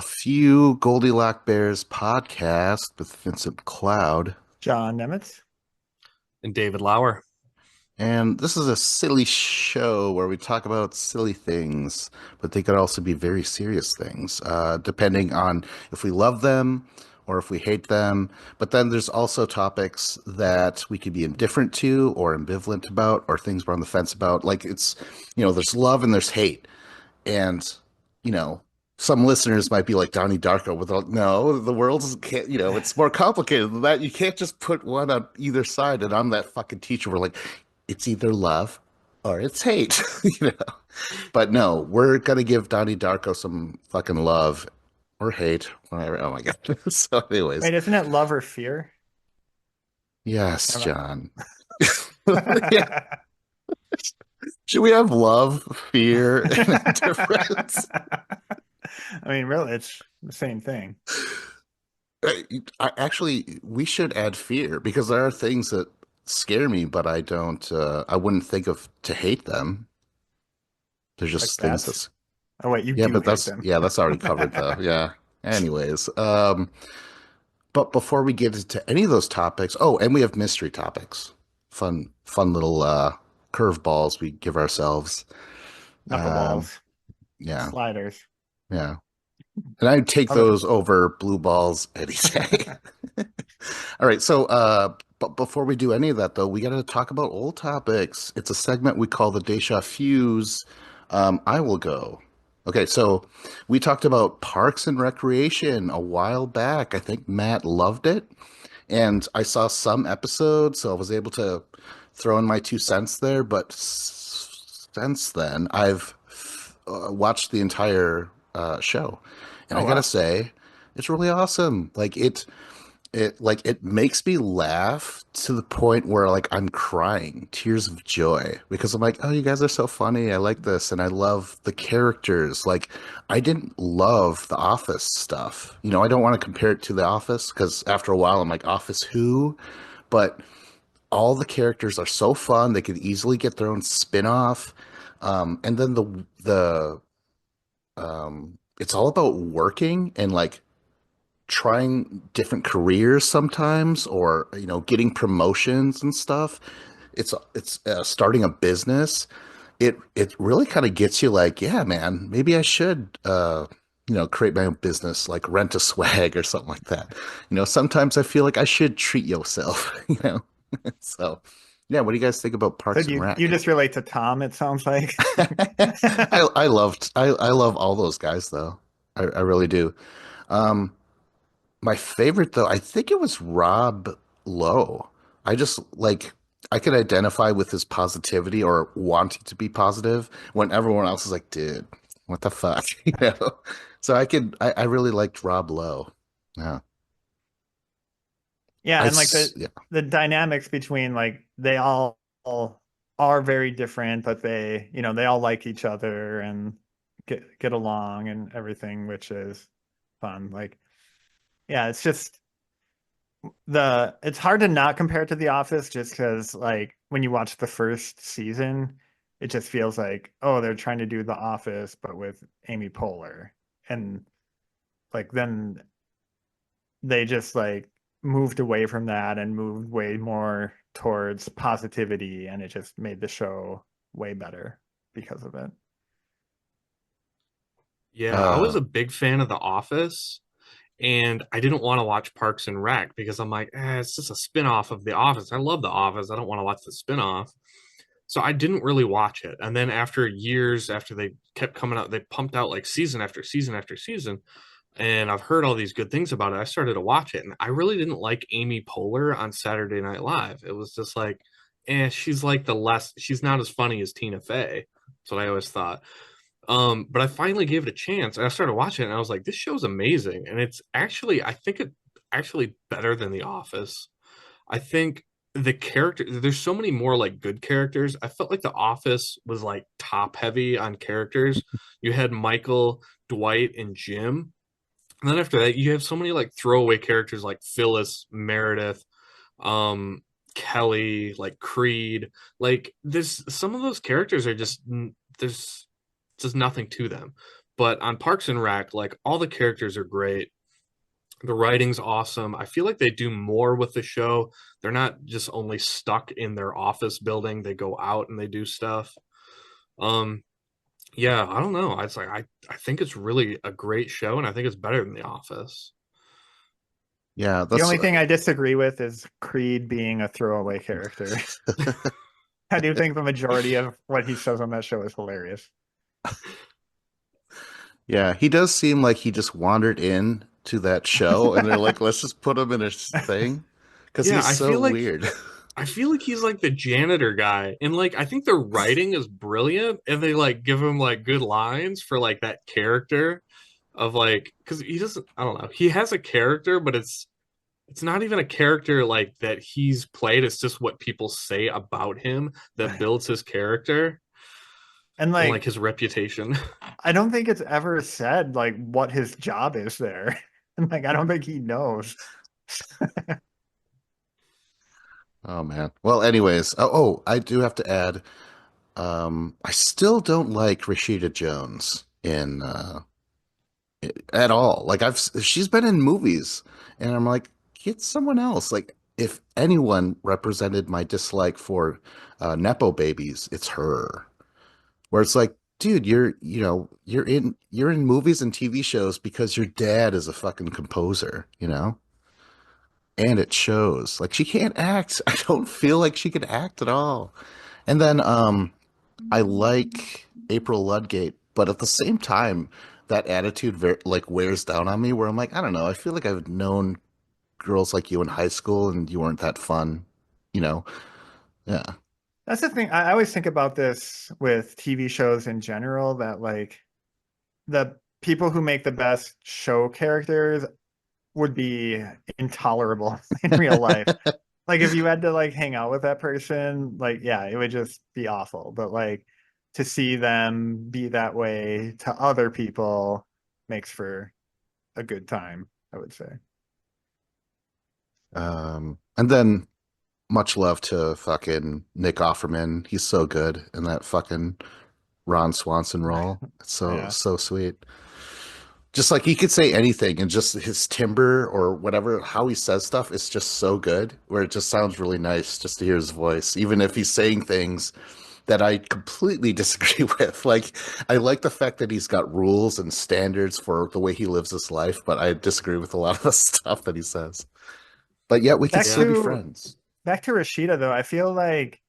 few Goldilock Bears podcast with Vincent Cloud. John Nemitz. And David Lauer. And this is a silly show where we talk about silly things, but they could also be very serious things, depending on if we love them or if we hate them. But then there's also topics that we could be indifferent to or ambivalent about or things we're on the fence about. Like there's love and there's hate. And, you know, some listeners might be like Donnie Darko with, no, the world's can't, it's more complicated than that. You can't just put one on either side. And I'm that fucking teacher. We're like, it's either love or it's hate, you know. But no, we're gonna give Donnie Darko some fucking love or hate, whatever. Oh my god. So, anyways, Wait, isn't it love or fear? yes, Am John. Yeah. Should we have love, fear, and indifference? I mean, really, it's the same thing. Actually, we should add fear because there are things that scare me, but I don't. I wouldn't think of to hate them. There's Like just things bats. that's Oh, wait, you yeah, do but hate that's them. yeah, that's already covered though. Yeah. Anyways, but before we get into any of those topics, oh, and we have mystery topics. Fun little curveballs we give ourselves. Um, Knuckleballs, yeah, sliders. yeah. And I'd take Other- those over blue balls any day. All right, so but before we do any of that though, we gotta talk about old topics. It's a segment we call the Deja Fuse. I will go. Okay, so we talked about Parks and Recreation a while back. I think Matt loved it. And I saw some episodes, so I was able to throw in my 2 cents there. But since then, I've watched the entire show, and Oh, I gotta wow. say, it's really awesome. It makes me laugh to the point where like I'm crying, tears of joy, because I'm like, oh, you guys are so funny. I like this, and I love the characters. Like, I didn't love the Office stuff. I don't want to compare it to the Office because after a while I'm like, Office who? But all the characters are so fun. They could easily get their own spin-off. And then it's all about working and like trying different careers sometimes, or getting promotions and stuff. It's starting a business. It really kind of gets you like, yeah, man, maybe I should create my own business, like Rent a Swag or something like that. Sometimes I feel like I should treat yourself. So yeah, what do you guys think about So Parks and you Rec? just relate to Tom, it sounds like. I love all those guys though. I really do. um My favorite though, I think it was Rob Lowe. I just like I could identify with his positivity or wanting to be positive when everyone else is like, dude, what the fuck? So I really liked Rob Lowe. Yeah. Yeah, and like the Yeah. the dynamics between like they all are very different, but they all like each other and get along and everything, which is fun. Like, yeah, it's just it's hard to not compare it to The Office just because like when you watch the first season, it just feels like, oh, they're trying to do The Office but with Amy Poehler. And like then they just like moved away from that and moved way more towards positivity, and it just made the show way better because of it. Yeah, I was Uh a big fan of The Office, and I didn't want to watch Parks and Rec because I'm like, it's just a spin-off of The Office. I love The Office. I don't want to watch the spin-off. So I didn't really watch it. And then after years, after they kept coming out, they pumped out like season after season after season. And I've heard all these good things about it. I started to watch it, and I really didn't like Amy Poehler on Saturday Night Live. It was just like, she's like she's not as funny as Tina Fey. That's what I always thought. But I finally gave it a chance and I started watching it and I was like, this show's amazing. And I think it actually better than The Office. I think the character, there's so many more like good characters. I felt like The Office was like top heavy on characters. You had Michael, Dwight, and Jim. And then after that, you have so many like throwaway characters like Phyllis, Meredith, um, Kelly, like Creed. Like there's some of those characters are just there's nothing to them. But on Parks and Rec, like all the characters are great. The writing's awesome. I feel like they do more with the show. They're not just only stuck in their office building. They go out and they do stuff. Um, yeah, I don't know. It's like I think it's really a great show, and I think it's better than The Office. Yeah, The that's only thing I disagree with is Creed being a throwaway character. I do think the majority of what he says on that show is hilarious. yeah, he does seem like he just wandered in to that show and they're like, let's just put him in a thing because Yeah, he's so weird. I feel like he's like the janitor guy, and like I think the writing is brilliant, and they like give him like good lines for like that character of like because he doesn't. I don't know. He has a character, but it's not even a character like that he's played. It's just what people say about him that builds his character And and like like, his reputation. I don't think it's ever said like what his job is there. And like, I don't think he knows. Oh man. Well, anyways, I do have to add, I still don't like Rashida Jones in at all. Like she's been in movies, and I'm like, get someone else. Like if anyone represented my dislike for Nepo babies, it's her. Where it's like, dude, you're in movies and TV shows because your dad is a fucking composer, you know? And it shows. Like she can't act. I don't feel like she could act at all. And then I like April Ludgate, but at the same time, that attitude like wears down on me where I'm like, I don't know, I feel like I've known girls like you in high school and you weren't that fun, you know? Yeah. That's the thing. I always think about this with TV shows in general, that like the people who make the best show characters would be intolerable in real life. Like if you had to like hang out with that person, like yeah, it would just be awful. But like to see them be that way to other people makes for a good time, I would say. And then much love to fucking Nick Offerman. He's so good in that fucking Ron Swanson role. It's so, Yeah. so sweet. Just like he could say anything and just his timbre or whatever, how he says stuff is just so good, where it just sounds really nice just to hear his voice, even if he's saying things that I completely disagree with. Like, I like the fact that he's got rules and standards for the way he lives his life, but I disagree with a lot of the stuff that he says. But yet we can Back still Yeah. be to friends. back to Rashida though, I feel like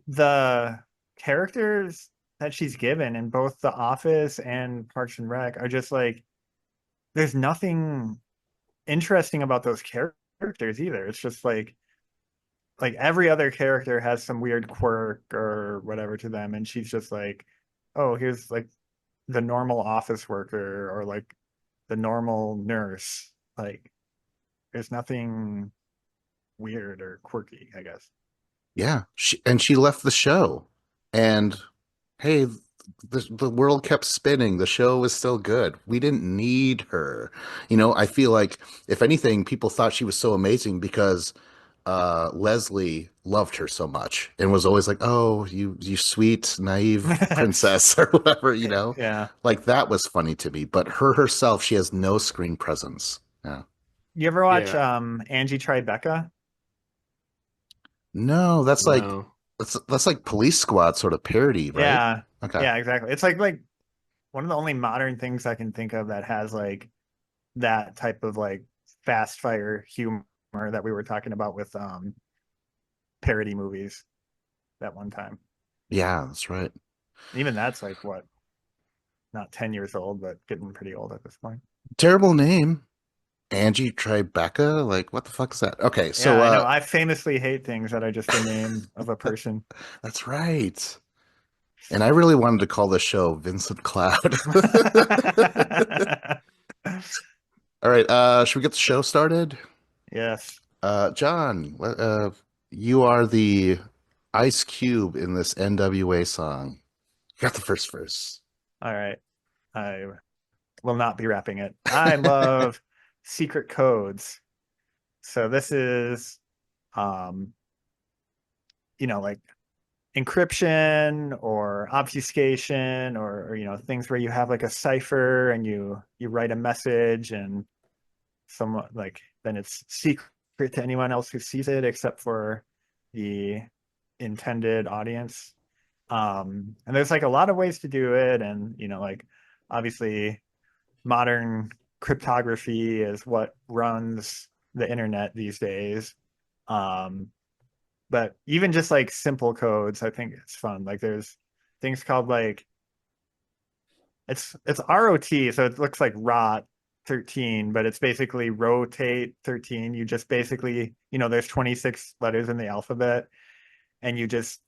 the characters that she's given in both The Office and Parks and Rec are just like there's nothing interesting about those characters either. It's just like every other character has some weird quirk or whatever to them, and she's just like, oh, here's like the normal office worker or like the normal nurse. Like there's nothing weird or quirky, I guess. Yeah, she left the show, and hey, the world kept spinning. The show was still good. We didn't need her. You know, I feel like if anything, people thought she was so amazing because Leslie loved her so much and was always like, "Oh, you sweet, naive princess," or whatever. You know, Yeah. like that was funny to me. But her herself, she has no screen presence. Yeah. You ever watch Yeah. Angie Tribeca? No, No. that's like Police Squad sort of parody, right? Yeah. Okay. Yeah, exactly. It's like one of the only modern things I can think of that has like that type of like fast fire humor that we were talking about with parody movies that one time. Yeah, that's right. Even that's like what, not 10 years old, but getting pretty old at this point. Terrible name. Angie Tribeca? Like, what the fuck is that? Okay, Yeah, so I know. I famously hate things that are just the name of a person. that's right. And I really wanted to call the show Vincent Cloud. All right, should we get the show started? Yes. John, you are the Ice Cube in this NWA song. You got the first verse. All right. I will not be rapping it. I love secret codes. So this is um like encryption or obfuscation or things where you have like a cipher and you write a message and someone like then it's secret to anyone else who sees it except for the intended audience. And there's like a lot of ways to do it, and like obviously modern cryptography is what runs the internet these days. Um, but even just like simple codes, I think it's fun. Like there's things called like it's ROT, so it looks like rot 13, but it's basically rotate 13. You just basically, there's 26 letters in the alphabet, and you just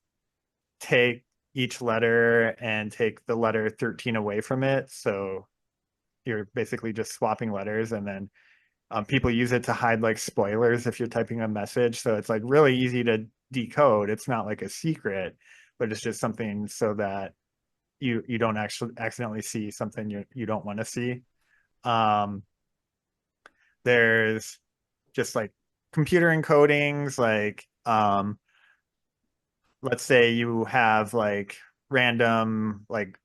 take each letter and take the letter 13 away from it. So you're basically just swapping letters, and then people use it to hide like spoilers if you're typing a message. So it's like really easy to decode. It's not like a secret, but it's just something so that you don't actually accidentally see something you don't want to see. Um, there's just like computer encodings, like let's say you have like random like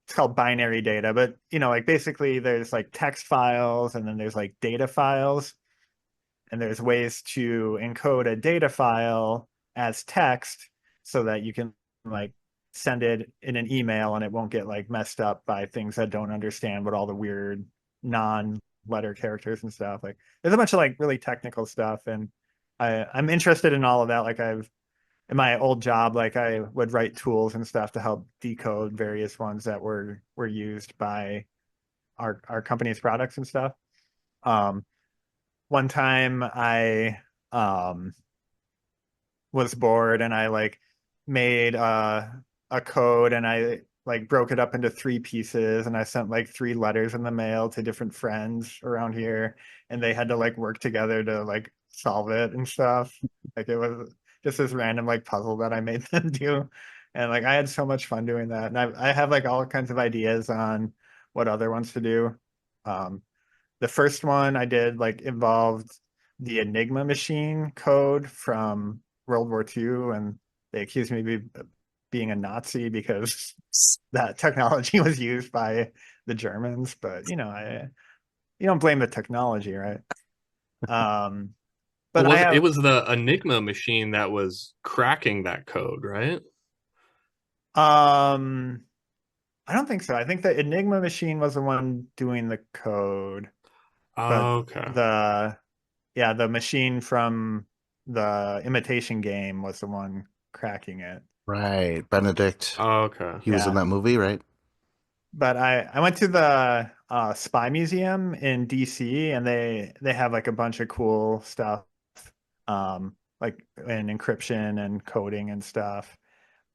it's called binary data, but like basically there's like text files and then there's like data files, and there's ways to encode a data file as text so that you can like send it in an email and it won't get like messed up by things that don't understand what all the weird non-letter characters and stuff. Like there's a bunch of like really technical stuff, and I'm interested in all of that. Like I've in my old job, like I would write tools and stuff to help decode various ones that were used by our company's products and stuff. Um, One time I um was bored and I like made a code, and I like broke it up into three pieces, and I sent like three letters in the mail to different friends around here, and they had to like work together to like solve it and stuff. Like it was just this random like puzzle that I made them do. And like I had so much fun doing that. And I have like all kinds of ideas on what other ones to do. Um, the first one I did like involved the Enigma machine code from World War II, and they accused me of being a Nazi because that technology was used by the Germans. But you don't blame the technology, right? Um, Well, but I it have was the Enigma machine that was cracking that code, right? um, I don't think so. I think the Enigma machine was the one doing the code, but Okay. the yeah, the machine from the imitation game was the one cracking it. Right. Benedict. Okay. He was in Yeah. that movie, right? But I went to the Spy Museum in DC, and they have like a bunch of cool stuff, like in encryption and coding and stuff.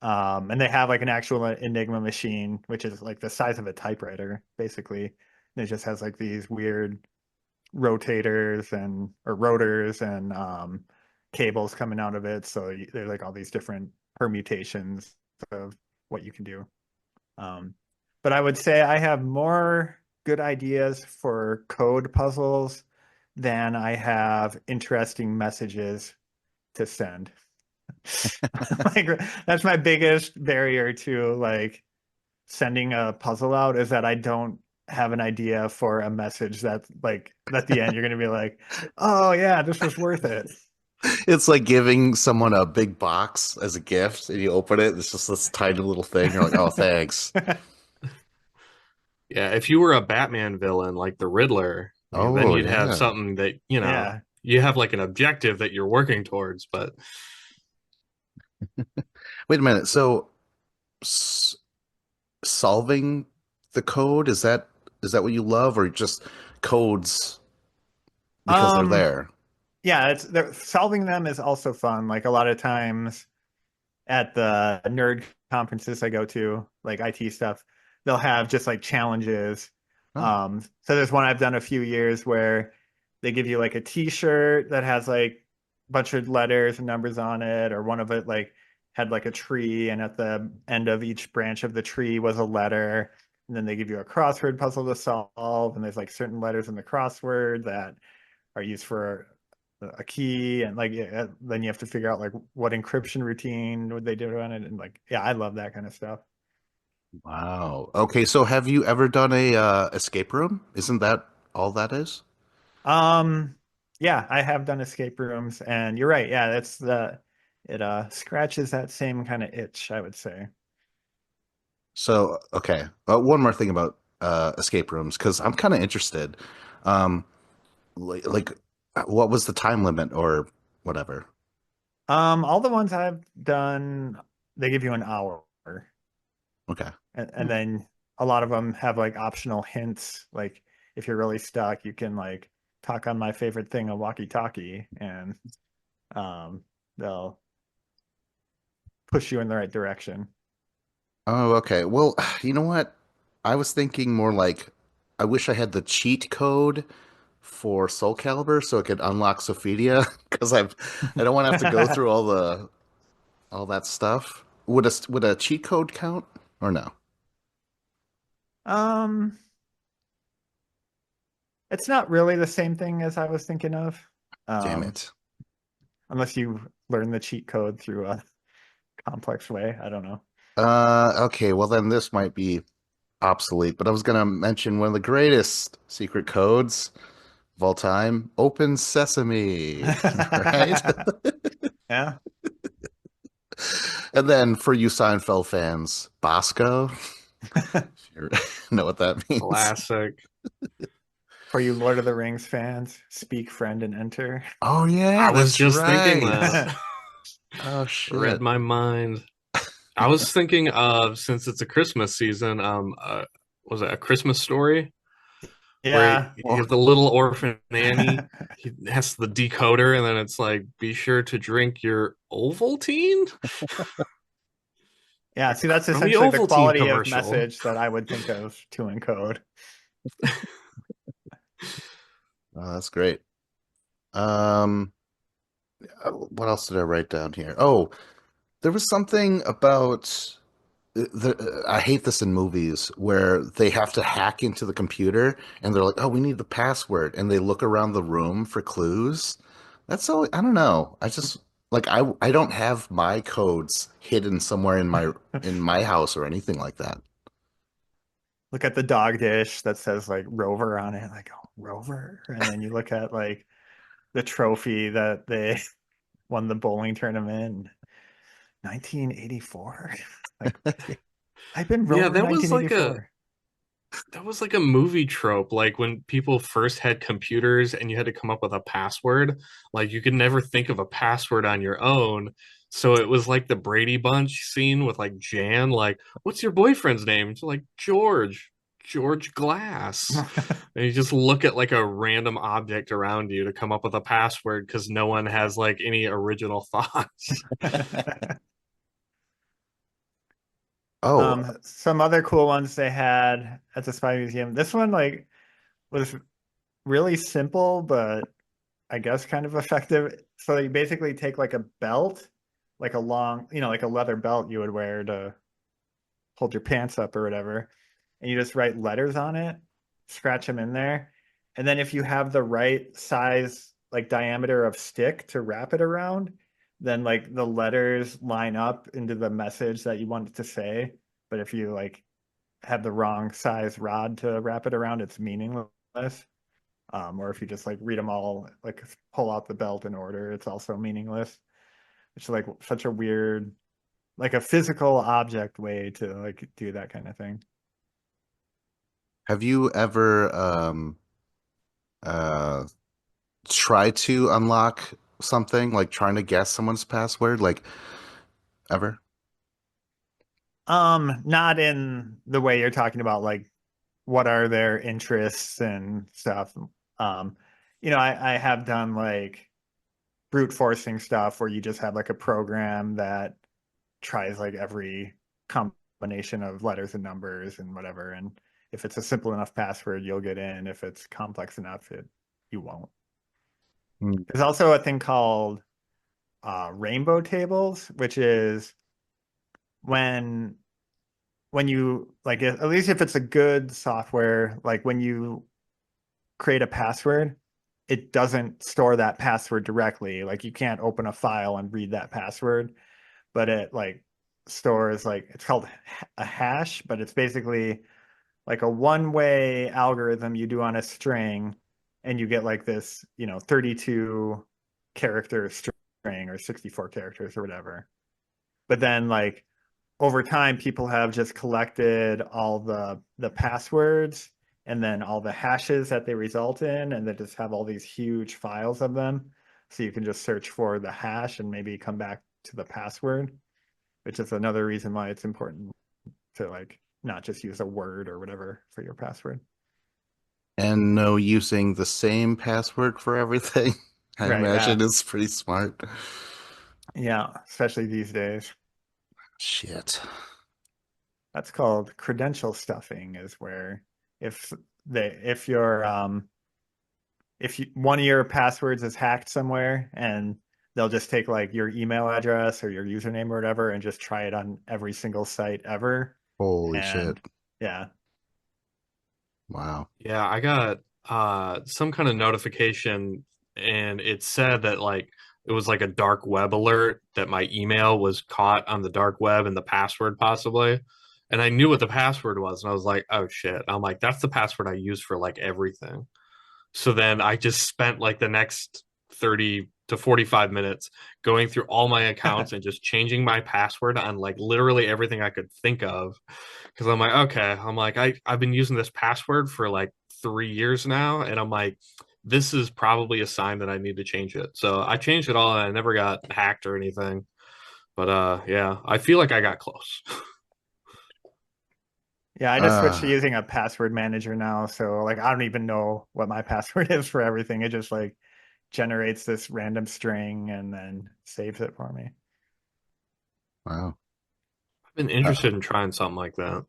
And they have like an actual Enigma machine, which is like the size of a typewriter, basically. And it just has like these weird rotators and or rotors and cables coming out of it. So there's like all these different permutations of what you can do. Um, but I would say I have more good ideas for code puzzles than I have interesting messages to send. Like that's my biggest barrier to like sending a puzzle out, is that I don't have an idea for a message that like at the end you're going to be like, oh yeah, this was worth it. It's like giving someone a big box as a gift, and you open it, it's just this tiny little thing. You're like, oh, thanks. Yeah, if you were a Batman villain like the Riddler, then Oh, you'd have yeah. something that, Yeah. you have like an objective that you're working towards, but Wait a minute. So, s solving the code, is that what you love, or just codes because they're Um, there? yeah, solving them is also fun. Like a lot of times at the nerd conferences I go to, like IT stuff, they'll have just like challenges. Oh, So there's one I've done a few years where they give you like a t-shirt that has like a bunch of letters and numbers on it, or one of it like had like a tree, and at the end of each branch of the tree was a letter. And then they give you a crossword puzzle to solve, and there's like certain letters in the crossword that are used for a key, and like then you have to figure out like what encryption routine would they do on it, and like yeah, I love that kind of stuff. Wow. Okay, so have you ever done a escape room? Isn't that all that is? Um, yeah, I have done escape rooms, and you're right. Yeah, that's the it scratches that same kind of itch, I would say. So, okay. One more thing about escape rooms, because I'm kind of interested. Um, like, what was the time limit or whatever? All the ones I've done, they give you an hour, Okay. and then a lot of them have like optional hints. Like if you're really stuck, you can like talk on my favorite thing, a walkie-talkie, and um, they'll push you in the right direction. Oh, okay. Well, you know what? I was thinking more like I wish I had the cheat code for Soul Calibur so I could unlock Sophia because I don't want to have to go through all that stuff. Would a cheat code count or no? Um, it's not really the same thing as I was thinking of. Damn Um, it. unless you learn the cheat code through a complex way. I don't know. Okay, well then this might be obsolete, but I was gonna mention one of the greatest secret codes of all time, Open Sesame, right? Yeah. And then for you Seinfeld fans, Bosco. You know what that means? Classic. For you Lord of the Rings fans, speak friend and enter. Oh yeah, I was that's just thinking right. that. Oh Read shit. my mind. I was thinking of, since it's a Christmas season, was it A Christmas Story? Where Yeah. you have the little orphan Annie. He has the decoder, and then it's like, be sure to drink your Ovaltine Yeah. See, that's from the essentially the Ovaltine quality of commercial. message that I would think of to encode. Oh, that's great. Um, what else did I write down here? Oh, there was something about I hate this in movies where they have to hack into the computer and they're like, "Oh, we need the password," and they look around the room for clues. That's so I don't know. I just like I don't have my codes hidden somewhere in my house or anything like that. Look at the dog dish that says like Rover on it, like, oh, Rover. And then you look at like the trophy that they won the bowling tournament in 1984. Like, I've been Yeah, Rover 1984. that was like a movie trope. Like when people first had computers and you had to come up with a password, like you could never think of a password on your own. So it was like the Brady Bunch scene with like Jan, like, what's your boyfriend's name? It's like George Glass. And you just look at like a random object around you to come up with a password because no one has like any original thoughts. Oh, Some other cool ones they had at the Spy Museum. This one like was really simple, but I guess kind of effective. So you basically take like a belt, like a long, like a leather belt you would wear to hold your pants up or whatever, and you just write letters on it, scratch them in there, and then if you have the right size, like diameter of stick to wrap it around, then like the letters line up into the message that you want it to say. But if you like have the wrong size rod to wrap it around, it's meaningless. Or if you just like read them all, like pull out the belt in order, it's also meaningless. It's like such a weird, like a physical object way to like do that kind of thing. have you ever uh try to unlock something like trying to guess someone's password like ever? Not in the way you're talking about, like what are their interests and stuff. Um, I have done like brute forcing stuff where you just have like a program that tries like every combination of letters and numbers and whatever. And if it's a simple enough password, you'll get in. If it's complex enough, you won't. Hmm. There's also a thing called rainbow tables, which is when you like at least if it's a good software, like when you create a password, it doesn't store that password directly. Like you can't open a file and read that password, but it like stores like it's called a hash, but it's basically like a one-way algorithm you do on a string, and you get like this, 32 character string or 64 characters or whatever. But then like over time, people have just collected all the passwords and then all the hashes that they result in, and they just have all these huge files of them. So you can just search for the hash and maybe come back to the password, which is another reason why it's important to like not just use a word or whatever for your password. And no using the same password for everything. I Right. Yeah. imagine it's pretty smart. Yeah. Especially these days. Shit. That's called credential stuffing, is where if if your one of your passwords is hacked somewhere, and they'll just take like your email address or your username or whatever and just try it on every single site ever. Holy shit. And yeah. Wow. Yeah, I got some kind of notification and it said that like it was like a dark web alert that my email was caught on the dark web and the password possibly. And I knew what the password was and I was like, "Oh shit." I'm like, "That's the password I use for like everything." So then I just spent like the next 30 to 45 minutes going through all my accounts and just changing my password on like literally everything I could think of. Because I'm like, okay, I'm like, I've been using this password for like 3 years now. And I'm like, this is probably a sign that I need to change it. So I changed it all and I never got hacked or anything. But yeah, I feel like I got close. Yeah, I just switched to Uh, using a password manager now. So like I don't even know what my password is for everything. It just like generates this random string and then saves it for me. wow. I've been Uh, interested in trying something like that.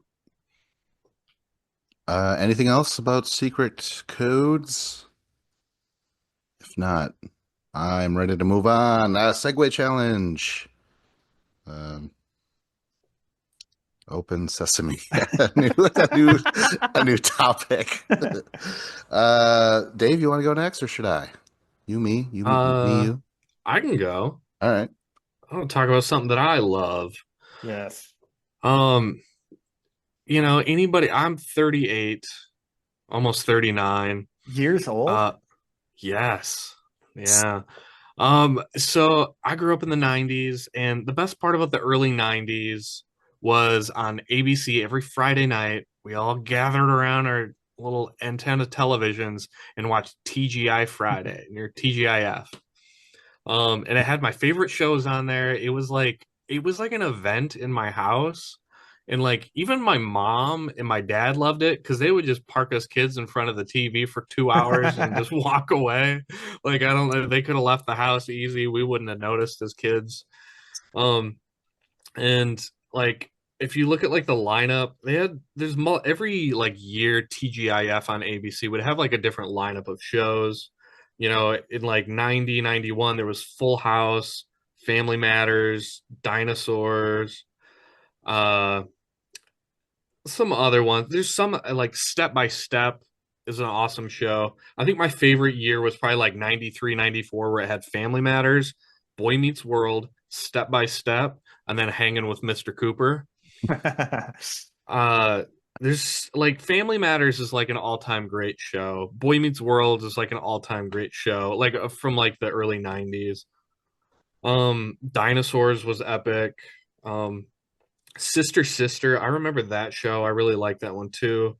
Anything else about secret codes? If not, I'm ready to move on. Segue challenge. Um, Open sesame. A new topic. Dave, you want to go next, or should I? You, me, Uh, you. I can go. All right. I want to talk about something that I love. Yes. Um, anybody, I'm 38, almost 39. Years old? Uh, yes. Yeah. So I grew up in the 90s, and the best part about the early 90s was on ABC every Friday night. We all gathered around our little antenna televisions and watched TGI Friday, or TGIF. And it had my favorite shows on there. It was like an event in my house. And like even my mom and my dad loved it because they would just park us kids in front of the TV for 2 hours and just walk away. Like I don't know, they could have left the house easy. We wouldn't have noticed as kids. Um, and like if you look at like the lineup, every like year TGIF on ABC would have like a different lineup of shows. In like 90, 91, there was Full House, Family Matters, Dinosaurs, uh, some other ones. There's some like Step by Step is an awesome show. I think my favorite year was probably like 93, 94, where it had Family Matters, Boy Meets World, Step by Step, and then Hanging with Mr. Cooper. Uh, there's like Family Matters is like an all-time great show. Boy Meets World is like an all-time great show, like from like the early 90s. Dinosaurs was epic. Um, Sister Sister, I remember that show. I really liked that one too.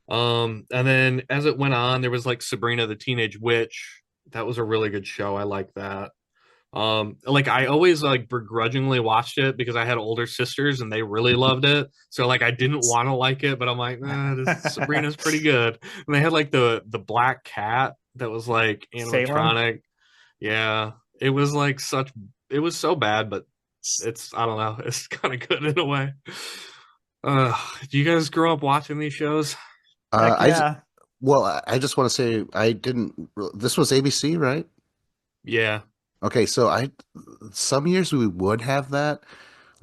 And then as it went on, there was like Sabrina the Teenage Witch. That was a really good show. I like that. Like I always like begrudgingly watched it because I had older sisters and they really loved it. So like I didn't want to like it, but I'm like, this Sabrina's pretty good. And they had like the black cat that was like Salem? animatronic. Yeah, it was like it was so bad, but I don't know, it's kind of good in a way. Do you guys grow up watching these shows? Heck I yeah. well, I just want to say I didn't. This was ABC, right? Yeah. Okay, so some years we would have that.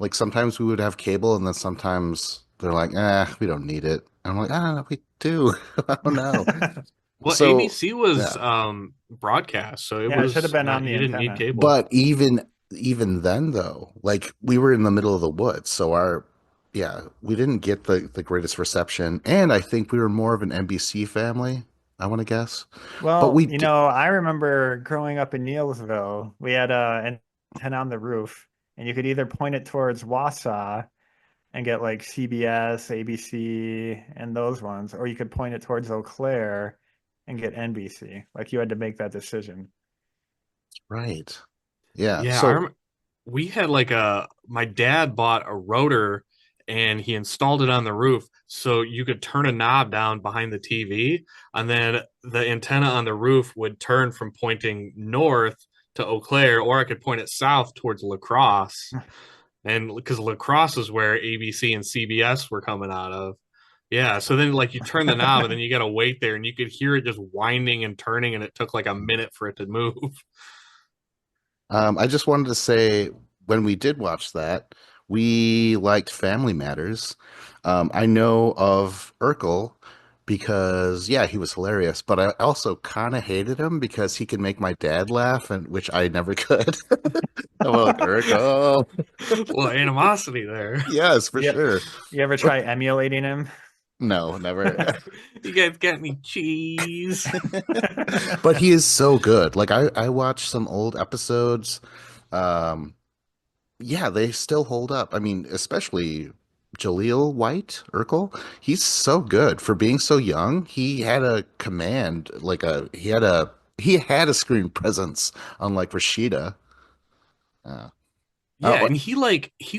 Like sometimes we would have cable, and then sometimes they're like, we don't need it. And I'm like, we do. I don't know. Well, So ABC was yeah, broadcast, so it Yeah, it should have was been not, on the you didn't need antenna. cable. but even then though, like we were in the middle of the woods, so our yeah, we didn't get the greatest reception, and I think we were more of an NBC family, I want to guess. But Well, we did, I remember growing up in Neilsville, we had an antenna on the roof, and you could either point it towards Wausau and get like CBS, ABC, and those ones, or you could point it towards Eau Claire and get NBC. Like you had to make that decision. right. Yeah. Yeah, So we had like my dad bought a rotor and he installed it on the roof so you could turn a knob down behind the TV and then the antenna on the roof would turn from pointing north to Eau Claire, or I could point it south towards La Crosse. And because La Crosse is where ABC and CBS were coming out of. Yeah, so then like you turn the knob and then you got to wait there and you could hear it just winding and turning and it took like a minute for it to move. I just wanted to say when we did watch that, we liked Family Matters. I know of Urkel because yeah, he was hilarious, but I also kind of hated him because he could make my dad laugh, and which I never could. I'm like Urkel. Well, animosity there. Yes, for Yeah. sure. You ever try emulating him? No, never. You guys got any cheese? But he is so good. Like I watched some old episodes. Um, yeah, they still hold up. I mean, especially Jaleel White, Urkel. He's so good for being so young. He had a command, like he had a screen presence, unlike Rashida. Uh, Yeah, oh, and he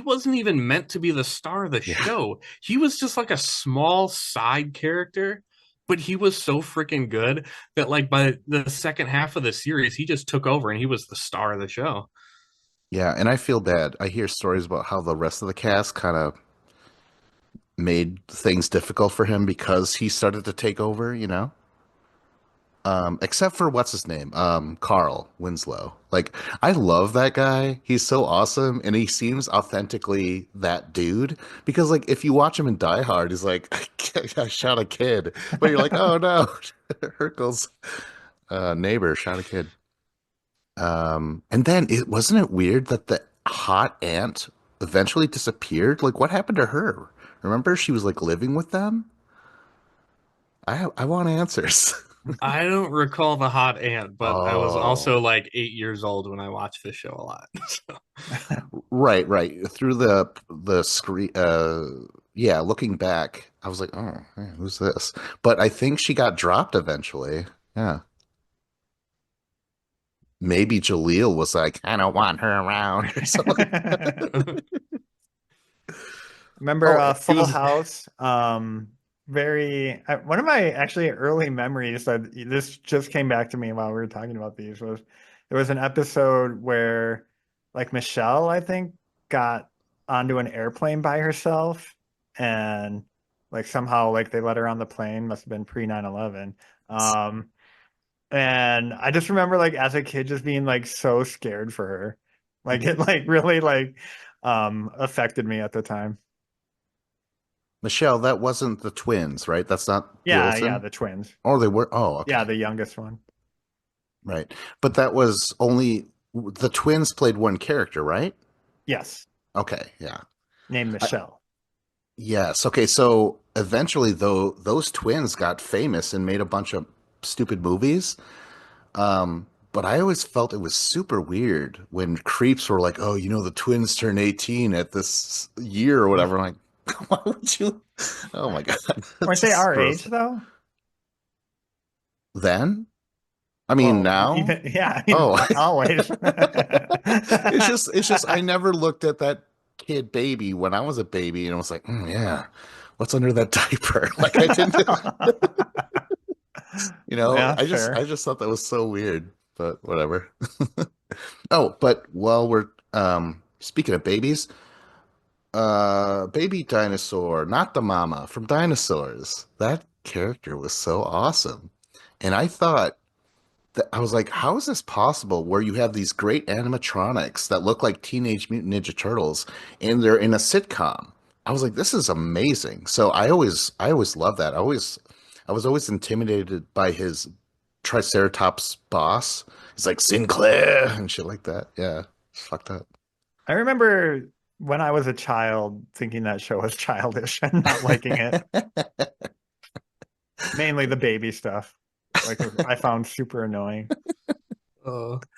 wasn't even meant to be the star of the yeah, show. He was just like a small side character, but he was so freaking good that like by the second half of the series, he just took over and he was the star of the show. yeah. And I feel bad. I hear stories about how the rest of the cast kind of made things difficult for him because he started to take over, you know? Except for what's his name? Carl Winslow. Like, I love that guy. He's so awesome, and he seems authentically that dude. Because, like, if you watch him in Die Hard, he's like, I shot a kid. But you're like, oh no, Urkel's neighbor shot a kid. And then it wasn't it weird that the hot aunt eventually disappeared? Like, what happened to her? Remember, she was like living with them? I want answers. I don't recall the hot aunt, but I was also Oh. like 8 years old when I watched this show a lot. So, Right, right. Through the screen, yeah. Looking back, I was like, "Oh, man, who's this?" But I think she got dropped eventually. Yeah, maybe Jaleel was like, "I don't want her around" or something. Remember Oh, he Full was House? One of my actually early memories that this just came back to me while we were talking about these was there was an episode where like Michelle, I think, got onto an airplane by herself and like somehow like they let her on the plane, must have been pre 9/11. Um, and I just remember like as a kid just being like so scared for her. Like it like really like affected me at the time. Michelle, that wasn't the twins, right? That's not the Yeah, yeah, Olsen. the twins. Oh, they were. Oh, Yeah, okay, the youngest one. right. But that was only the twins played one character, right? Yes, Okay, yeah. named I, Michelle. yes. Okay. So eventually, though, those twins got famous and made a bunch of stupid movies. But I always felt it was super weird when creeps were like, "Oh, you know, the twins turn 18 at this year or whatever." I'm like, why would you? Oh my God, Weren't that's they just our gross. age though? Then, I mean, Well, now, even yeah, I mean, oh, always. it's just I never looked at that kid baby when I was a baby and I was like, yeah, what's under that diaper? Like I didn't, Yeah, I fair. just thought that was so weird, but whatever. Oh, but while we're speaking of babies, baby dinosaur, not the mama from Dinosaurs. That character was so awesome. And I thought that I was like, how is this possible where you have these great animatronics that look like Teenage Mutant Ninja Turtles and they're in a sitcom? I was like, this is amazing. So I always love that. I always I was always intimidated by his Triceratops boss. He's like Sinclair and shit like that. Yeah, it's fucked up. I remember when I was a child thinking that show was childish and not liking it. Mainly the baby stuff. Like I found super annoying.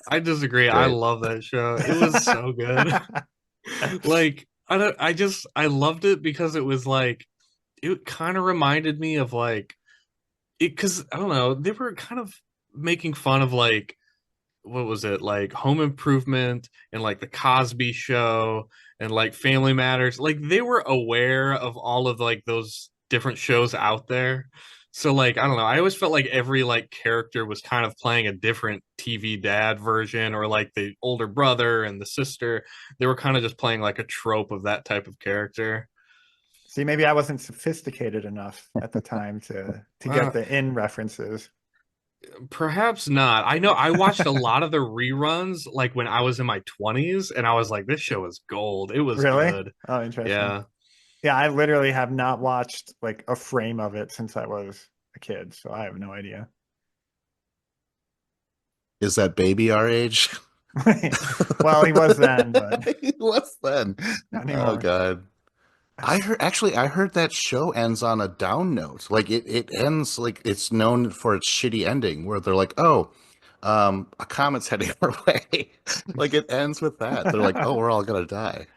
I disagree. I Great. love that show. It was so good. Like I loved it because it was like it kind of reminded me of like it because I don't know, they were kind of making fun of like what was it, like Home Improvement and like the Cosby Show and like Family Matters. Like they were aware of all of like those different shows out there. So like I don't know, I always felt like every like character was kind of playing a different TV dad version, or like the older brother and the sister. They were kind of just playing like a trope of that type of character. See, maybe I wasn't sophisticated enough at the time to get Uh, the in references. Perhaps not. I know I watched a lot of the reruns like when I was in my 20s, and I was like, this show is gold. It was Really? good. Oh, interesting. Yeah. Yeah, I literally have not watched like a frame of it since I was a kid, so I have no idea. Is that baby our age? Well, he was then, but What's then? not Oh anymore. God. I heard that show ends on a down note. Like it ends like it's known for its shitty ending where they're like, oh, a comet's heading our way. Like it ends with that. They're like, oh, we're all gonna die.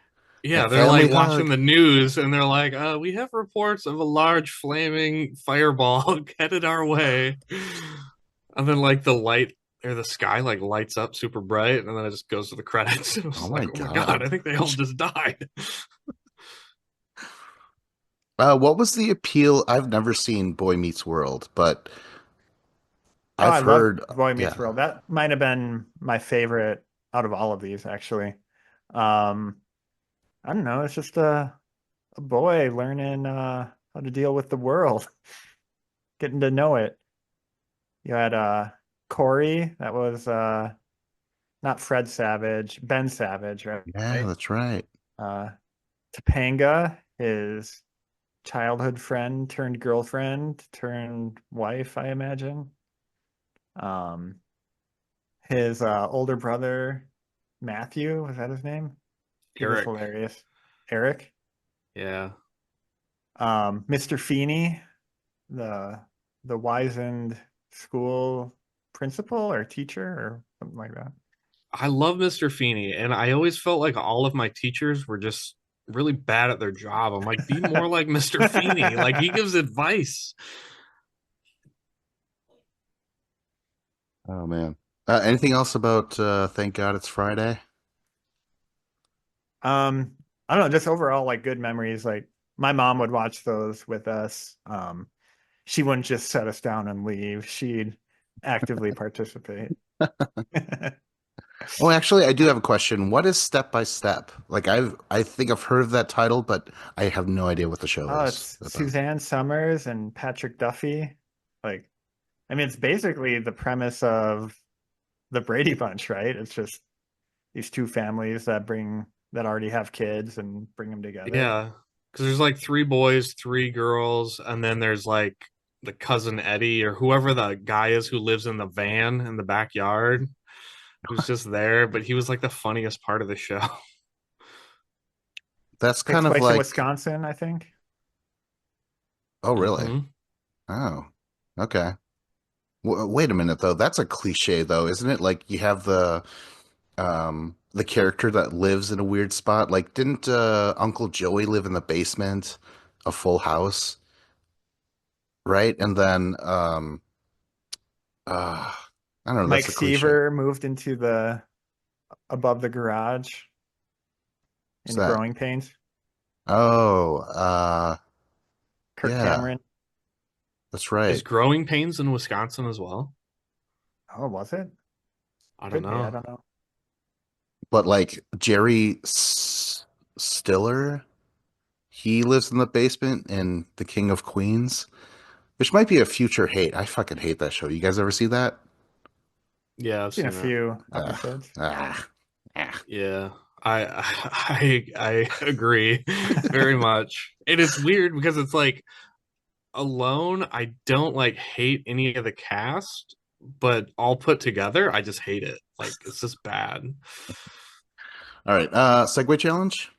Yeah, And they're like family watching hug. the news and they're like, we have reports of a large flaming fireball headed our way. And then like the light or the sky like lights up super bright and then it just goes to the credits. It Oh was my like, oh my God, God. I think they all just died. What was the appeal? I've never seen Boy Meets World, but Oh, I I've love heard, Boy Meets yeah. World. That might have been my favorite out of all of these, actually. Um, I don't know. It's just a boy learning how to deal with the world, getting to know it. You had Corey, that was not Fred Savage, Ben Savage, Yeah, right? that's right. Uh, Topanga, his childhood friend turned girlfriend turned wife, I imagine. Um, his older brother, Matthew, was that his name? He was Eric. hilarious. Eric. Yeah. Mr. Feeney, the the wizened school principal or teacher or something like that. I love Mr. Feeney, and I always felt like all of my teachers were just really bad at their job. I'm like, be more like Mr. Feeney. Like he gives advice. Oh man. Anything else about Thank God It's Friday? I don't know, just overall like good memories. Like my mom would watch those with us. She wouldn't just set us down and leave. She'd actively participate. Oh, actually, I do have a question. What is Step by Step? Like I think I've heard of that title, but I have no idea what the show Oh, is it's about. Suzanne Summers and Patrick Duffy. Like, I mean, it's basically the premise of the Brady Bunch, right? It's just these two families that already have kids and bring them together. Yeah. Because there's like three boys, three girls, and then there's like the cousin Eddie or whoever the guy is who lives in the van in the backyard, who's just there, but he was like the funniest part of the show. That's Takes kind of place in like, Wisconsin, I think. oh, really? Hmm. Oh, okay. Wait a minute though. That's a cliche though, isn't it? Like you have the character that lives in a weird spot. Like didn't Uncle Joey live in the basement of Full House, right? And then uh I don't know, Mike that's a cliche. Seaver moved into the above the garage What's in that? Growing Pains. Oh, Kirk yeah, Cameron. that's Is right. Growing Pains in Wisconsin as well? Oh, was it? I don't Could be. I know. don't know. But like Stiller, he lives in the basement in The King of Queens, which might be a future hate. I fucking hate that show. You guys ever see that? Yeah, I've Seen a seen it. few Ugh, episodes. ah. Yeah. I agree very much. And it's weird because it's like alone, I don't like hate any of the cast, but all put together, I just hate it. Like it's just bad. All right. Segue challenge.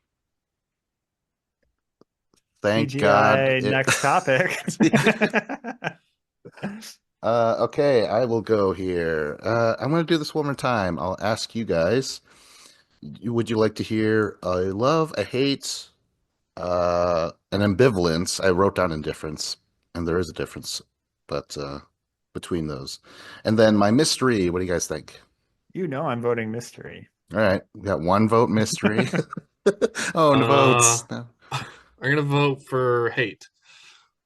Thank God TGI, it. next topic. Okay, I will go here. I'm going to do this one more time. I'll ask you guys, would you like to hear a love, a hate, an ambivalence? I wrote down indifference, and there is a difference, but between those. And then my mystery, what do you guys think? You know I'm voting mystery. All right, we got one vote mystery. Oh, and Uh, votes. No. I'm gonna vote for hate.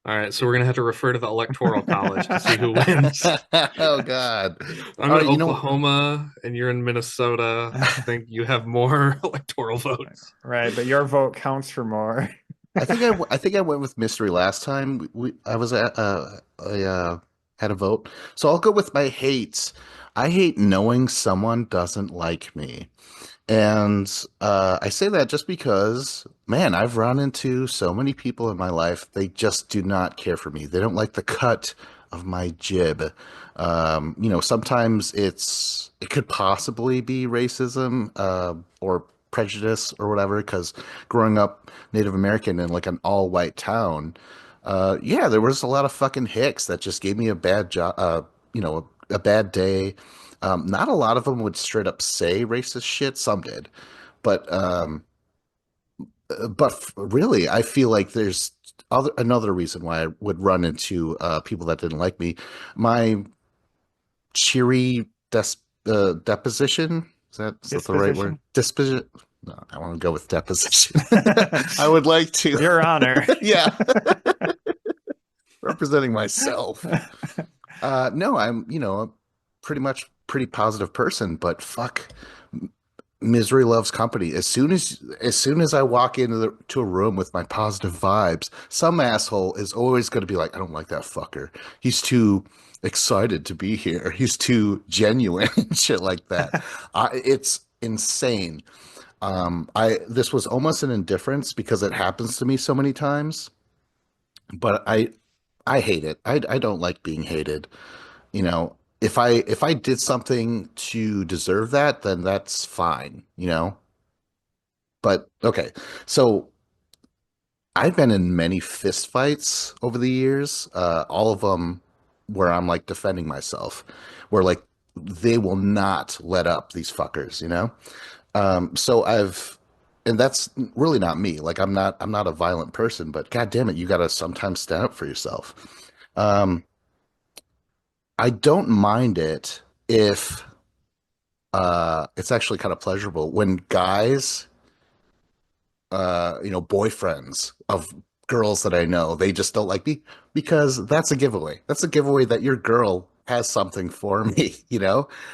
All right, so we're gonna have to refer to the electoral college to see who wins. Oh God. I'm All in right, you know, Oklahoma and you're in Minnesota. I think you have more electoral votes. Right, but your vote counts for more. I think I went with mystery last time. I was at I had a vote, so I'll go with my hates. I hate knowing someone doesn't like me. And I say that just because, man, I've run into so many people in my life. They just do not care for me. They don't like the cut of my jib. Sometimes it could possibly be racism or prejudice or whatever. Because growing up Native American in like an all-white town, yeah, there was a lot of fucking hicks that just gave me a bad job. A bad day. Not a lot of them would straight up say racist shit. Some did, but really, I feel like there's another reason why I would run into people that didn't like me. My cheery deposition, is that the right word? Disposition. Disposition. No, I want to go with deposition. I would like to. Your honor. Yeah, representing myself. No, I'm, a pretty positive person, but fuck, misery loves company. As soon as I walk to a room with my positive vibes, some asshole is always going to be like, I don't like that fucker. He's too excited to be here. He's too genuine and shit like that. It's insane. I this was almost an indifference because it happens to me so many times, but I hate it. I don't like being hated. If I did something to deserve that, then that's fine. But okay, so I've been in many fist fights over the years, all of them where I'm like defending myself, where like they will not let up these fuckers. So and that's really not me. Like I'm not a violent person, but god damn it, you gotta sometimes stand up for yourself. Um, I don't mind it if it's actually kind of pleasurable when guys, boyfriends of girls that I know, they just don't like me because that's a giveaway. That's a giveaway that your girl has something for me.